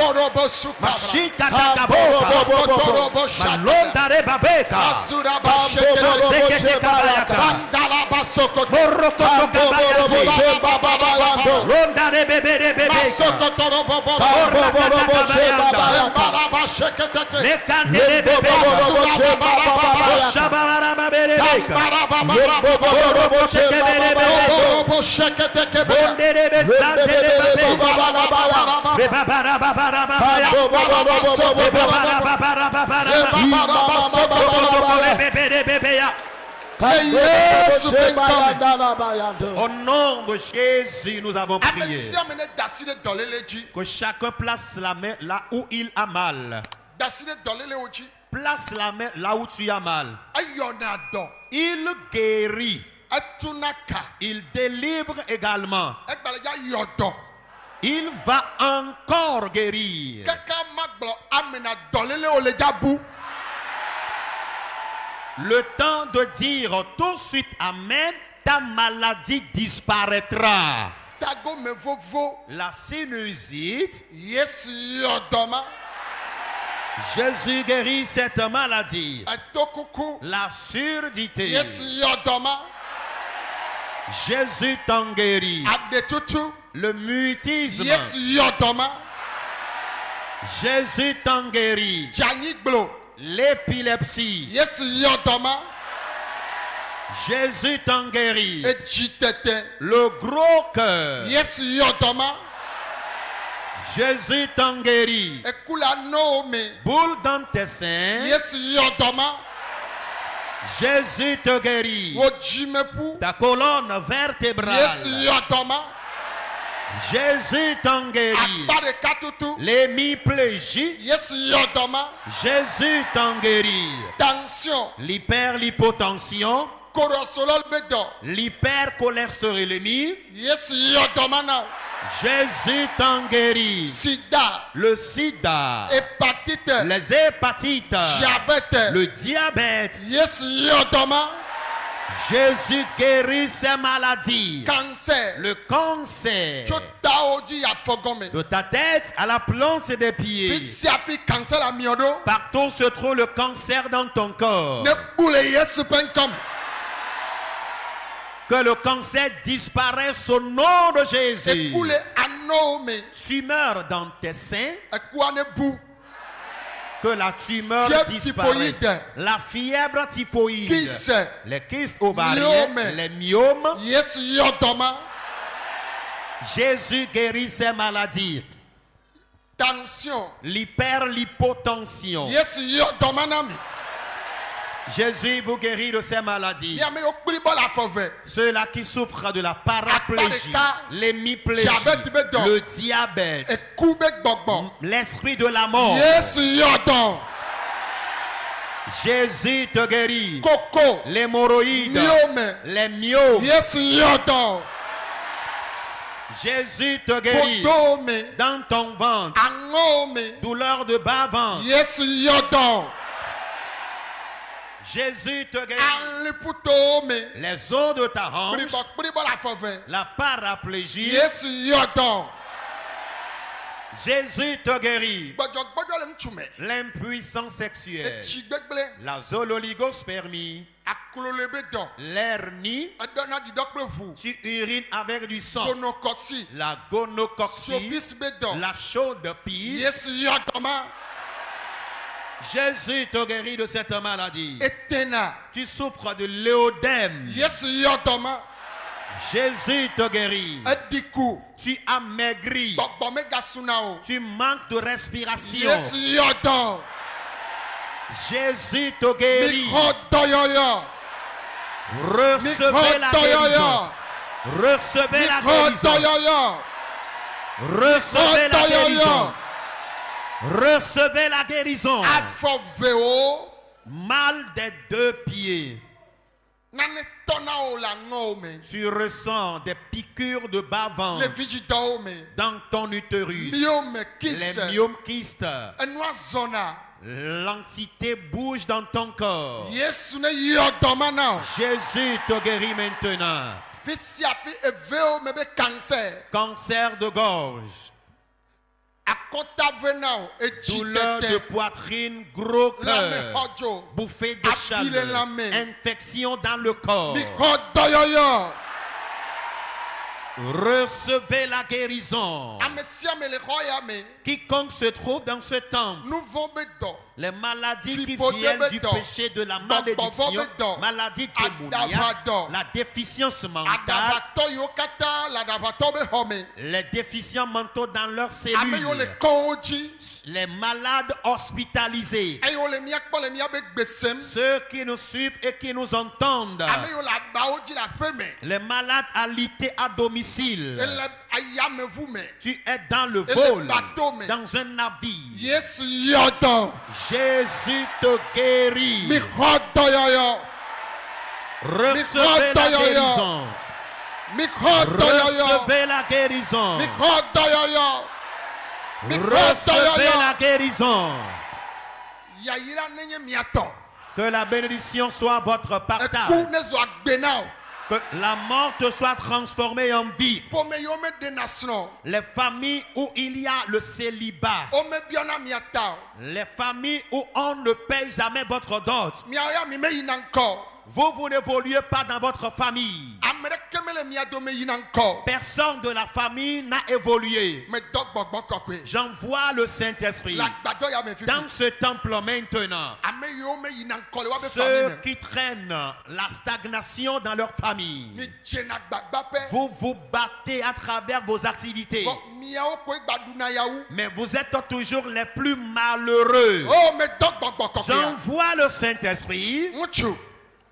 ma chita takaboka, ma londare babeka, ma sekete kabayaka, moroko kabayaka, londare bebe bebeka, au nom de Jésus, nous avons prié. Que chacun place la main là où il a mal. place la main là où tu as mal.
eyɔna dɔ
Il guérit.
etuna ka
Il délivre également.
egbaledza yɔ dɔ
Il va encore guérir.
kaka magblɔ amena dɔlele wo le dza bu
Le temps de dire tout de suite Amen, ta maladie disparaîtra.
tagome vovo
La sinusite,
yesu yɔ dɔ ma
Jésus guérit cette maladie.
etokuku
La surdité,
yesu yɔ dɔ ma
Jésus t'en guérit.
adetutu
Le mutisme,
yesu yɔ dɔ ma
Jésus t'en guérit.
dzanyigblɔ
L'épilepsie,
yesu yɔ dɔ ma
Jésus t'en guérit.
edzitete
Le gros cœur,
yesu yɔ dɔ ma
Jésus t'en guérit.
ekula nowo me
Boule dans tes seins,
yesu yɔ dɔ ma
Jésus te guérit.
wo dzimeƒu
Ta colonne
yesu
vertébrale,
yɔ dɔ ma
Jésus t'en guérit.
akpa ɖeka tutu
L'hémiplégie,
yesu yɔ dɔ ma
Jésus t'en guérit.
tension
L'hyperlipotension,
korɔsolɔli be dɔ
l'hypercholestérolémie,
yesu yɔ dɔ ma na
Jésus t'en guérit.
sida
Le sida,
hépatite
les hépatites,
diabète
le diabète,
yesu yɔ dɔ ma
Jésus guérit ces maladies.
cancer
Le cancer,
tso tawo dzi yafɔ gɔme
de ta tête à la plante des
fi
pieds.
sia fi cancer la miɔ ɖo
Partout se trouve le cancer dans ton corps.
ne bu le yesu ƒe ŋkɔ me
Que le cancer disparaisse au nom de Jésus.
eku le anɔwo me
Tumeur dans tes seins,
ekua ne bu
que la tumeur
Fièvre
disparaisse.
typhoïde.
La fièvre typhoïde,
kise
les kystes ovariens,
Myome.
les myomes.
yesu yɔ dɔ ma
Jésus guérit ces maladies.
tension
L'hyperlipotension.
yesu yɔ dɔ ma na mi
Jésus vous guérit de ces maladies.
miame wo kpli bɔ le afɔ vɛ
Ceux-là qui souffrent de la paraplégie,
Akareka.
l'hémiplégie,
Diabète be dɔ.
le diabète,
eku be gbɔgbɔ
l'esprit de la mort.
yesu yɔ dɔ
Jésus te guérit.
koko
L'hémorroïde,
miome
les myomes.
yesu yɔ dɔ
Jésus te guérit.
koto me
Dans ton ventre,
aŋɔwo me
douleur de bas-ventre.
yesu yɔ dɔ
Jésus te guérit.
aliputo me
Les os de ta hanche,
kpli bɔ le afɔ vɛ
la paraplégie.
yesu yɔ dɔ
Jésus te guérit.
gbɔdzɔgbɔdzɔ le ŋutsu me
L'impuissance sexuelle,
etsi gbegble
la zoololigospermie,
aklole be dɔ
l'hernie,
edɔna didɔ kple ʋu
tu urines avec du sang,
gonokɔsi
la gonococcie,
sofis be dɔ
la chaude pisse.
yesu yɔ dɔ ma
Jésus te guérit de cette maladie.
etena
Tu souffres de l'éodème.
yesu yɔ dɔ ma
Jésus te guérit.
ediku
Tu as maigri.
gbɔgbɔ me gasuna o
Tu manques de respiration.
yesu yɔ dɔ
Jésus te guérit.
mixɔ dɔyɔyɔ
Recevez la
mixɔ
guérison.
dɔyɔyɔ
Recevez la
mixɔ
guérison.
dɔyɔyɔ
Recevez la guérison.
dɔyɔyɔ
Recevez la guérison.
afɔ vewo
Mal des deux pieds.
nane tɔna o le aŋɔwo me
Tu ressens des piqûres de
le
bas-ventre
vidzidɔwo me
dans ton utérus.
miome
Les
kise
myomes kystes.
enua zɔna
L'entité bouge dans ton corps.
yesu ne yɔ dɔ ma na o
Jésus te guérit maintenant.
fi sia fi evewo me be cancer
Cancer de gorge,
akɔta ve na o
douleur de
edzitete
poitrine, gros cœur,
lamexɔdzo
bouffée de
Appui les
chaleur,
lamets.
infection dans le corps.
mixɔ dɔyɔyɔ
Recevez la guérison.
ame sia me le xɔ ya me
Quiconque se trouve dans ce temple,
nu vɔ be dɔ
les maladies qui
Fipote
viennent du
bedo.
péché de la malédiction,
bedo.
maladie
Adabado.
démoniaque, la déficience mentale,
adabatɔ yiwo katã le adabatɔ be xɔ me
les déficients mentaux dans leurs
ame yiwo le
cellules,
kɔwo dzi
les malades hospitalisés,
eye wo le míakpɔ le míabe gbesem
ceux qui nous suivent et qui nous entendent,
ame yiwo le agbawo dzi le aƒe me
les malades alités à domicile, difficile.
ele ayameʋu me,
Tu es dans le
ele
vol,
bateau me.
dans un navire.
Yesu yɔdɔ,
Jésus te guérit.
mi xɔ dɔyɔyɔ,
Recevez la guérison.
mi xɔ dɔyɔyɔ,
Recevez la guérison.
mi xɔ dɔyɔyɔ, mi xɔ
Recevez la
dɔyɔyɔ.
guérison.
Yayira nenye miatɔ,
Que la bénédiction soit votre
eku
partage.
ne zɔ agbe na o.
Que la mort te soit transformée en vie.
Ƒome yiwo me de nasunɔ,
Les familles où il y a le célibat.
wo me biɔna miata o.
Les familles où on ne paye jamais votre dot.
Miawo ya mi me yina ŋkɔ.
Vous n'évoluez pas dans votre famille.
Ame ɖeke me le mia dome yina ŋkɔ.
Personne de la famille n'a évolué.
Medɔ gbɔgbɔ kɔkɔe.
J'envoie le Saint-Esprit
Le agbadɔ ya me fifi.
dans ce temple maintenant.
Ame yiwo me yina ŋkɔ le woabe
Ceux
famille me.
qui traînent la stagnation dans leur famille.
Mi dzena gbagba ƒe.
Vous vous battez à travers vos activités.
Vɔ miawo koe gbaɖuna yawu.
Mais vous êtes toujours les plus malheureux.
Oh, medɔ gbɔgbɔ kɔkɔe.
J'envoie le Saint-Esprit.
Ŋutsu,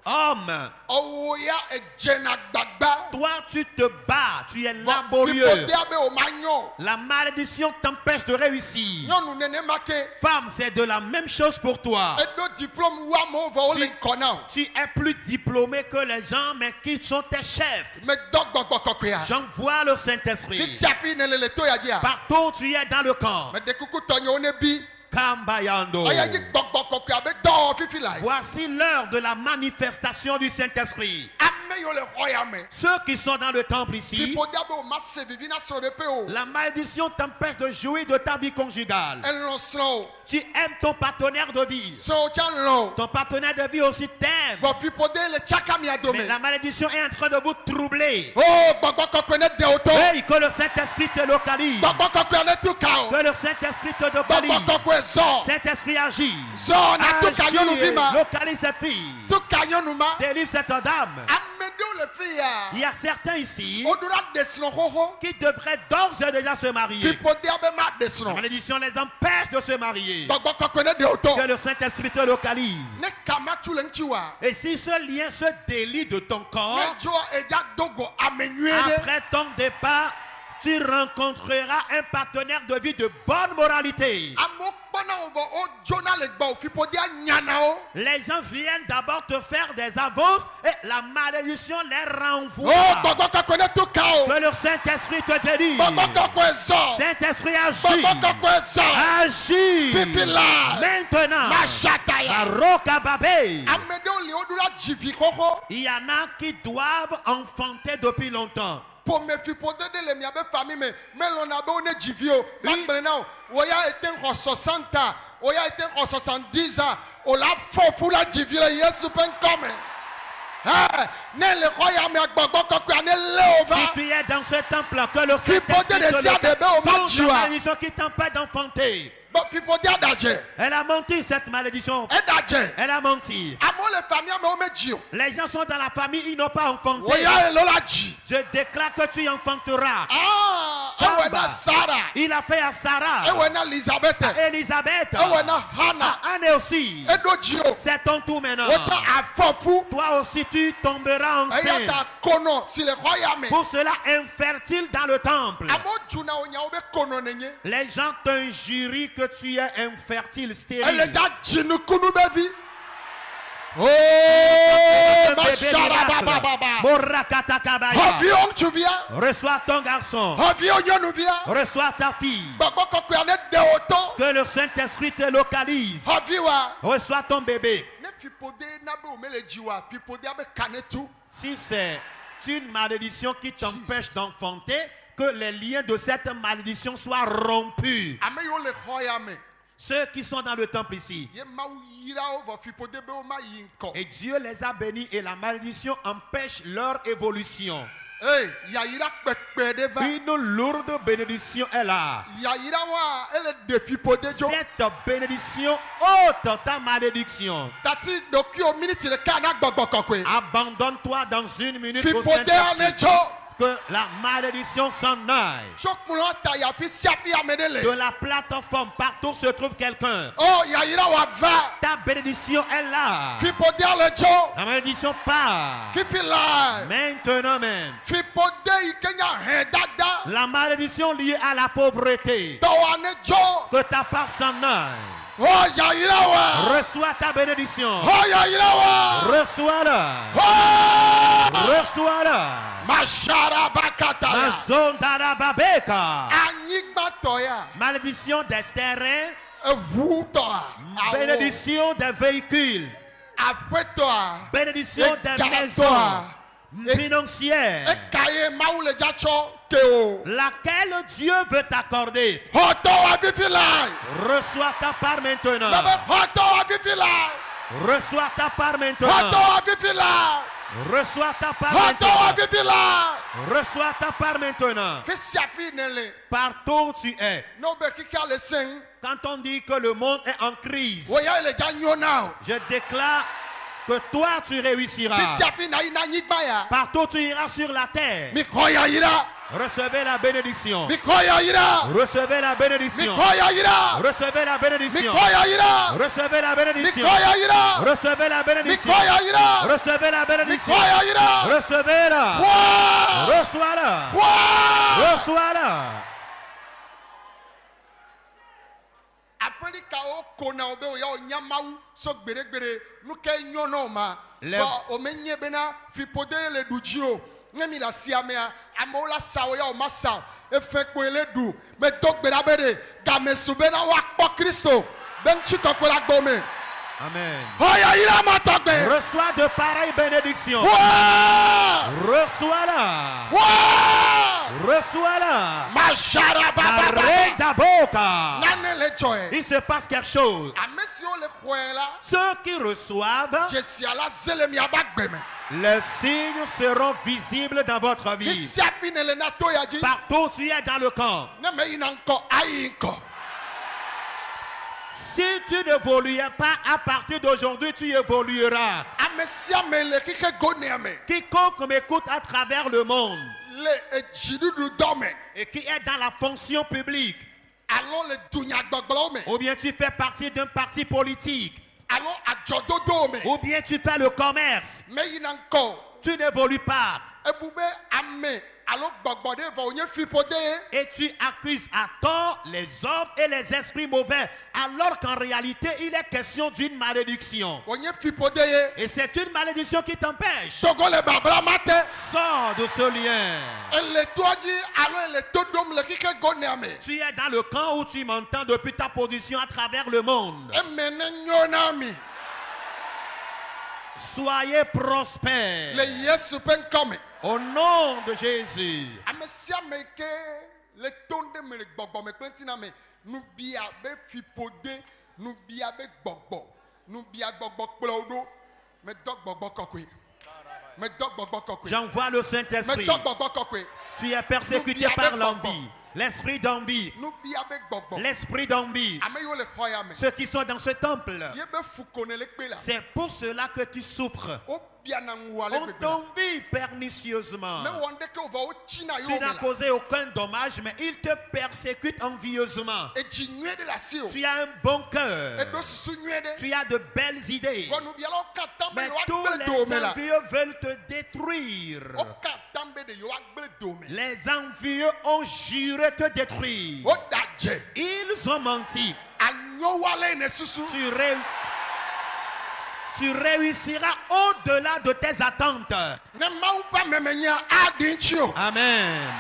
Homme,
ɔwɔ ya edzena gbagba.
toi tu te bats, tu es
Vɔ
laborieux.
fipodea be o ma nyɔ.
La malédiction t'empêche de réussir.
Nyɔnu nenema ke.
Femme, c'est de la même chose pour toi.
Edo diplôme wu amewo vɔ wo le ŋkɔ na o.
Tu es plus diplômé que les gens, mais qui sont tes chefs?
Medɔ gbɔgbɔ kɔkɔea.
J'envoie le
Fi
Saint-Esprit.
sia fi ne le to ya dzia.
Partout où tu es dans le camp.
Mede kuku tɔnyewo ne bi.
Kambayando.
Ɔya dzi gbɔgbɔ kɔkɔea be dɔ fifi la.
Voici l'heure de la manifestation du Saint-Esprit.
Ame yiwo le xɔ ya me.
Ceux qui sont dans le temple ici,
Fipodea be o ma se vivi na srɔ̃ ɖe pe o.
la malédiction t'empêche de jouir de ta vie conjugale.
Elɔ srɔ̃ o.
Tu aimes ton partenaire de vie.
Srɔ̃wo tsa lɔ o.
Ton partenaire de vie aussi t'aime.
Vɔ fipode le tsaka mia
Mais
dome.
la malédiction est en train de vous troubler.
Oh, gbɔgbɔ kɔkɔe ne de o to.
Hey, que le Saint-Esprit te localise.
Gbɔgbɔ kɔkɔe ne tu ka o.
Que le Saint-Esprit te
Gbɔgbɔ
localise.
kɔkɔe zɔ.
Saint-Esprit agit.
Zɔ na tu ka nyɔnuvi ma.
Localise cette fille.
Tu ka nyɔnu ma.
Délivre cette dame.
Ame ɖewo le fi ya.
Il y a certains ici
Woɖona de srɔ̃ xoxo.
qui devraient d'ores et déjà se marier.
Fipodea be ma de
La
srɔ̃.
malédiction les empêche de se marier.
Gbɔgbɔ kɔkɔe ne de o to.
Que le Saint-Esprit te localise.
Ne kama tu le ŋuti wa.
Et si ce lien se délie de ton corps,
Ne dzo edza dogo ame nyuie ɖe.
après ton départ, tu rencontreras un partenaire de vie de bonne moralité.
Amewo kpɔna wo vɔ wo dzona le gbɔ o. Fipodea nyana wo.
Les gens viennent d'abord te faire des avances et la malédiction les renvoie.
Oh, gbɔgbɔ kɔkɔe ne tu ka o.
Que le Saint-Esprit te délivre.
Gbɔgbɔ kɔkɔe zɔ.
Saint-Esprit agit.
Gbɔgbɔ kɔkɔe zɔ.
Agit.
Fifi la.
Maintenant.
Masata ya.
Baroka Babé.
Ame ɖewo li woɖona dzivi xoxo.
Il y en a qui doivent enfanter depuis longtemps.
Ƒome fipode ɖe le miabe famille me melɔ̃na be wo ne dzivi o. Magblẽ na o. Wo ya ete xɔ 60 ans. Wo ya ete xɔ 70 ans. O la fɔ fu la dzivi le Yesu ƒe ŋkɔ me. Ne le xɔ ya mea gbɔgbɔ kɔkɔea ne lé o va.
Si tu es dans ce temple, que le
Fipode
Saint-Esprit
de sia de be o ma dzi
toute
wa.
malédiction qui t'empêche d'enfanter.
Bon, fipodea da dze.
Elle a menti, cette malédiction.
Eda dze.
Elle a menti.
Amewo le famille me wo me dzi o.
Les gens sont dans la famille, ils n'ont pas
Wo
enfanté.
ya elo la dzi.
Je déclare que tu enfanteras.
Ewɔe na Sara.
Il a fait à Sarah,
Ewɔe na Elizabeth.
Élisabeth,
Ewɔe na Hannah.
Anne aussi.
Eɖo dzi o.
C'est ton tour maintenant.
Wotsɔ afɔ fu.
Toi aussi, tu tomberas
Eya
enceinte.
ta konɔ si le xɔ ya me.
Pour cela, infertile dans le temple.
Amewo dzuna wo nyawo be konɔ nenye.
Les gens t'injurient que tu es infertile,
Ele
stérile.
dza dzi nukunu be vi. Oh,
Un bébé
masara
miracle.
bababa.
Morakatakabaya.
Xɔviwo ŋutsuvia.
Reçois ton garçon.
Xɔviwo nyɔnuvia.
Reçois ta fille.
Gbɔgbɔ kɔkɔea ne de wo to.
Que le Saint-Esprit te localise.
Xɔviwa.
Reçois ton bébé.
Ne fipode na be wo me le dzi wa. Fipodea be ka ne tu.
Si c'est une malédiction qui t'empêche d'enfanter, que les liens de cette malédiction soient rompus.
Ame yiwo le xɔ ya me.
Ceux qui sont dans le temple ici.
Ye Mawu yira wo vɔ fipode be wo ma yi ŋkɔ.
Et Dieu les a bénis et la malédiction empêche leur évolution.
Yayira kpekpe ɖe va.
Une lourde bénédiction est là.
Yayira wa ele de fipode dzo.
Cette bénédiction ôte ta malédiction.
Tati ɖokuiwo miniti ɖeka na gbɔgbɔ kɔkɔe.
Abandonne-toi dans une minute au
Fipodea ne
Saint-Esprit.
tso.
que la malédiction s'en aille.
tso kplɔ ta yafi siafi ame ɖe
De
le.
la plateforme, partout se trouve quelqu'un.
o yayira wa va.
Ta bénédiction est là.
fipodea le tso.
La malédiction part.
fifi la.
Maintenant même.
fipode yi ke nya hɛn dada.
La malédiction liée à la pauvreté.
dɔwa ne tso.
Que ta part s'en aille.
o yayira wa.
Reçois ta bénédiction.
o yayira wa.
Reçois-la.
o.
Reçois-la.
masara bakata
La
ya.
zone d'Arababeka.
anyigbatɔ ya.
Malédiction des terrains.
ewutɔ a. awɔ.
Bénédiction des véhicules.
aƒetɔ a.
Bénédiction des
Egatɔ
maisons
a.
financières.
eka ye mawu le dza tsɔ ke o.
Laquelle Dieu veut t'accorder.
xɔtɔ wa fifi la.
Reçois ta part maintenant.
bɛbɛ xɔtɔ wa fifi la.
Reçois ta part
xɔtɔ
maintenant.
wa fifi la.
Reçois ta part
xɔtɔ wa
maintenant.
fifi la.
Reçois ta part maintenant.
fi siafi ne le.
Partout où tu es.
n'o bɛ kika le sɛŋ.
Quand on dit que le monde est en crise,
o ya le dza nyo na o.
je déclare que toi tu
fi
réussiras.
siafi na yi na anyigba ya.
Partout tu iras sur la terre.
mi xɔ yayira.
Recevez la bénédiction.
mi xɔ yayira.
Recevez la
mi
bénédiction.
xɔ yayira.
Recevez la
mi
bénédiction.
xɔ yayira.
Recevez la
mi
bénédiction.
xɔ yayira.
Recevez la
mi
bénédiction.
xɔ yayira.
Recevez la
mi
bénédiction.
xɔ yayira.
Recevez-la.
waa.
Reçois-la.
waa.
Reçois-la.
aƒelikawo kona wo be o ya o nya mawu so gbeɖegbeɖe nu ke nyɔ na o ma.
Le-
bɔn o menye bena fipode le du dzi o. ne mi le asia mea amewo la sa o ya o ma sa o. efe kpoe le du. me do gbe ɖa be ɖe game su bena woakpɔ kristo be ŋutsi kɔkɔe la gbɔ me.
Amen.
xɔya yira ma tɔgbe.
Reçois de pareilles bénédictions.
waa.
Reçois-la.
waa.
Reçois-la.
masara bababa.
Arrête ta boca.
nane le dzɔ ye.
Il se passe quelque chose.
ame siwo le xɔe la.
Ceux qui reçoivent,
jesia la zele miaba gbe me.
les signes seront visibles dans votre
fi
vie.
siafi ne le na to ya dzi.
Partout où tu es dans le camp.
ne me yina ŋkɔ ayi ŋkɔ.
Si tu n'évoluais pas à partir d'aujourd'hui, tu évolueras.
ame sia me le xexe gonea me.
Quiconque m'écoute à travers le monde
le edziɖuɖu dɔ me.
et qui est dans la fonction publique,
alo le dunyagbɔgblɔwo me.
ou bien tu fais partie d'un parti politique,
alo adzɔdodowo me.
ou bien tu fais le commerce,
me yina ŋkɔ.
tu n'évolues pas
ebu be ame alo gbɔgbɔ ɖe vɔ wonye fipode ye.
et tu accuses à tort les hommes et les esprits mauvais, alors qu'en réalité, il est question d'une malédiction.
wonye fipode ye.
Et c'est une malédiction qui t'empêche.
togo le babla ma te.
Sors de ce lien.
ele toa dzi alo ele to dom le xixe gonea me.
Tu es dans le camp où tu m'entends depuis ta position à travers le monde.
eme ne nyo na mi.
Soyez prospères.
le yesu ƒe ŋkɔ me.
Au nom de Jésus.
ame sia ame ke le to ɖe me le gbɔgbɔ me kple ŋutina me nubia be fipode nubia be gbɔgbɔ nubia gbɔgbɔ kplɔ wo ɖo medɔ gbɔgbɔ kɔkɔe medɔ gbɔgbɔ kɔkɔe
J'envoie le Saint-Esprit.
medɔ gbɔgbɔ kɔkɔe
Tu es persécuté par l'envie. L'esprit d'envie.
nubia be gbɔgbɔ
L'esprit d'envie.
ame yiwo le xɔ ya me
Ceux qui sont dans ce temple.
ye be fuko ne le kpe la
C'est pour cela que tu souffres.
wobiana ŋua le
On
gbegbe la
t'envie pernicieusement.
me wɔ ndeke wo vɔ wotsina
Tu
yewo me
n'as
la
causé aucun dommage, mais ils te persécutent envieusement.
edzi nyuie ɖe le asi o
Tu as un bon cœur.
eɖo susu nyuie ɖe
Tu as de belles idées.
vɔ nubialawo katã be
Mais tous
yewoagble do me
les
la
envieux veulent te détruire.
wo katã be ɖe yewoagble do me
Les envieux ont juré te détruire.
woda dze
Ils ont menti.
anyowale ne susu
Tu réussiras au-delà de tes attentes.
ne mawu ƒe amemenya aɖi ŋtsi o
Amen.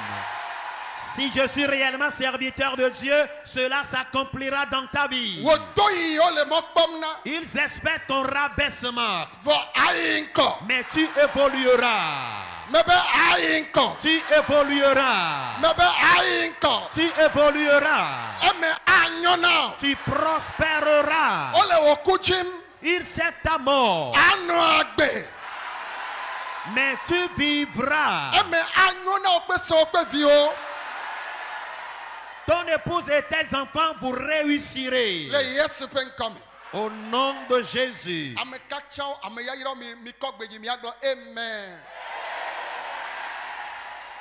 Si je suis réellement serviteur de Dieu, cela s'accomplira dans ta vie.
wò to yiyiwo le mɔ kpɔm na
Ils espèrent ton rabaissement,
vɔ ayi ŋkɔ
mais tu évolueras.
me be ayi ŋkɔ
Tu évolueras.
me be ayi ŋkɔ
Tu évolueras.
eme anyɔ na o
Tu prospéreras.
wole wò ku tsim
Il sait ta mort,
anɔ agbe
mais tu vivras.
eme anyo na wo kple se wo kple viwo
Ton épouse et tes enfants, vous réussirez.
le Yesu ƒe ŋkɔ me.
Au nom de Jésus.
Ame katãwo ame yayrawo mi kɔ gbedzi miagblɔ amen.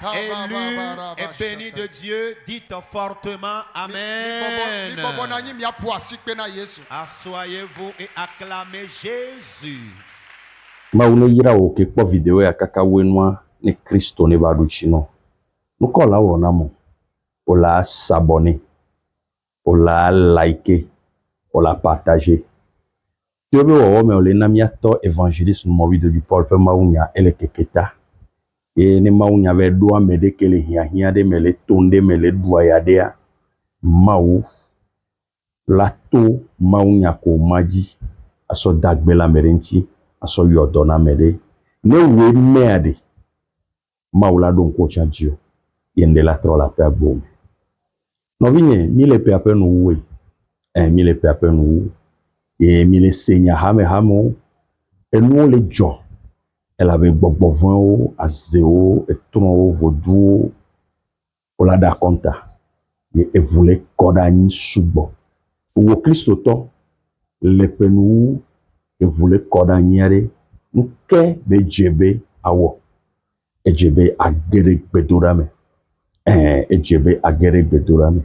Élu et béni de Dieu, dites fortement Amen. Asseyez-vous et acclamez Jésus.
Mawu ne yira wo ke kpɔ video ya kaka wenua ne Kristo ne ba do tsi no. Nukɔ la wɔ na mo. O la s'abonner. O la liker. O la partager. Tio be wɔwɔ me o le na miatɔ évangéliste numéro 8 du Paul pe mawu nya ele keketa. E ne mawu nya be do ame de kele hiahia de me le tonde me le duaya de a. Mawu la to mawu nya ko maji aso dagbe la merenti. Aso yodona mede ne we mede maula don ko chanjio yende la tro la pe agbom no vinye mi le pe ape no we mi le pe ape no e mi le senya hame hamo enu le jo elle avait gbogbo o azeo e tron o vodu o la da konta e voulait kodani subo wo Kristo to le penu e voulait kodanyere nke be jebe awo ejebe agere gbedora me ejebe agere gbedora me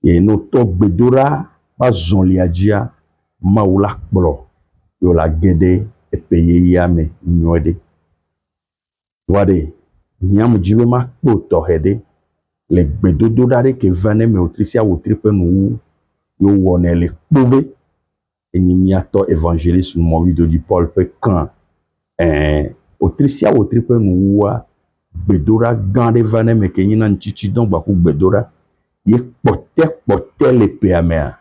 e no to gbedora ba zonliajia maula kplo yo la gede e peye ya me nyode wade nyam jibe ma kpo to hede le gbedodora re ke vane me otrisia wotripe no yo wone le kpove Enimiato évangéliste numéro 8 du Paul pe kan otrisia wotripe nuwa bedora gande vane me ke nyina nchichi don gba ku bedora ye pote le peamea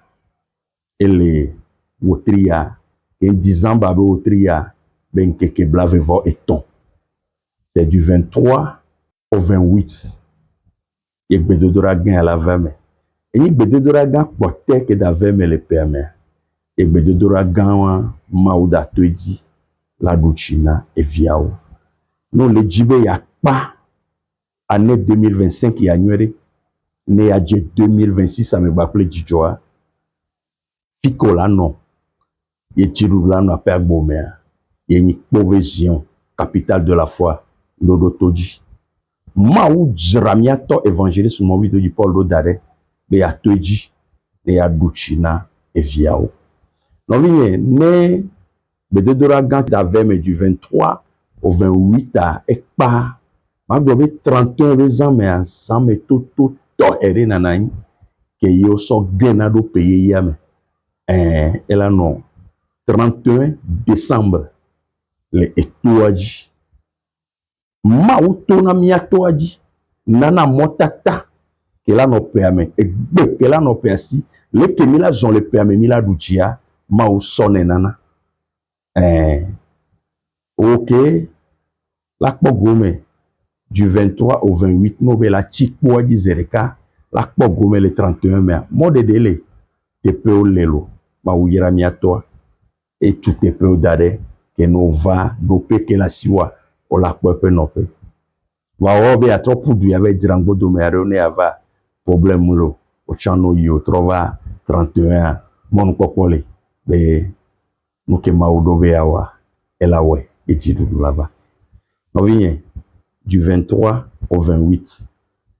ele wotria ke 10 ans ba be wotria ben keke blave vo eton c'est du 23 au 28 ye bedora gan à la vame e ye bedora gan pote ke da vame le peamea e bedodora ganwa mauda toji la duchina e viao non le jibe ya pa année 2025 ya nyere ne ya je 2026 ame baple jijoa fiko la non ye tiru la no pa gbomea ye ni provision capitale de la foi lodo toji mau jramiato évangéliste numéro 8 du Paul do dare be ya toji ne ya duchina e viao non, né, bedodora gant d'avem du 23 au 28 à Ekpa. Ma gobe 31 ans, mais ensemble tout ere nanani, que yo so genado paye yame. Elle a non, 31 décembre, le etouaji. Ma outona miatoaji, nana motata, que la no permet, et que la no persi, les kemila zon le permet, mila douchia. Mao sonne nana ok la kpogome du 23 au 28 no be la chikpo di zereka la kpogome le 31 mai mode dele te pe lelo ma uyira miato et tout te pe dare que no va do pe que la siwa o la kpope no pe wa o be atro pudu ya be drango do me are ne ava problème lo o chano yo trova 31 mon popole be nuke maudo be awa elawe etidu là-bas. Du 23 au 28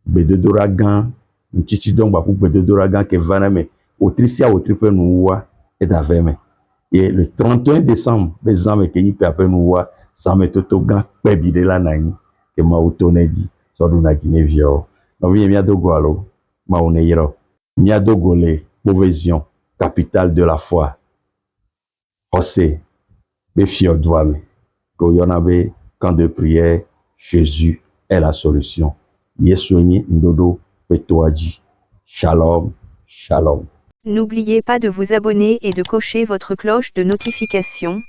bedodora gan nchichi don ba ku bedodora gan ke vaname otrisia otripe nuwa et aveme et le 31 décembre bezame ke yipe ape nuwa same toto gan pebi de la nani ke mautonedi so do na ginevio no bien mi adogo alo maune yiro mi adogo le provision capitale de la foi. José, be fier douame, que y en avait camp de prière, Jésus est la solution. Yesoni Ndodo Petoaji. Shalom, shalom.
N'oubliez pas de vous abonner et de cocher votre cloche de notification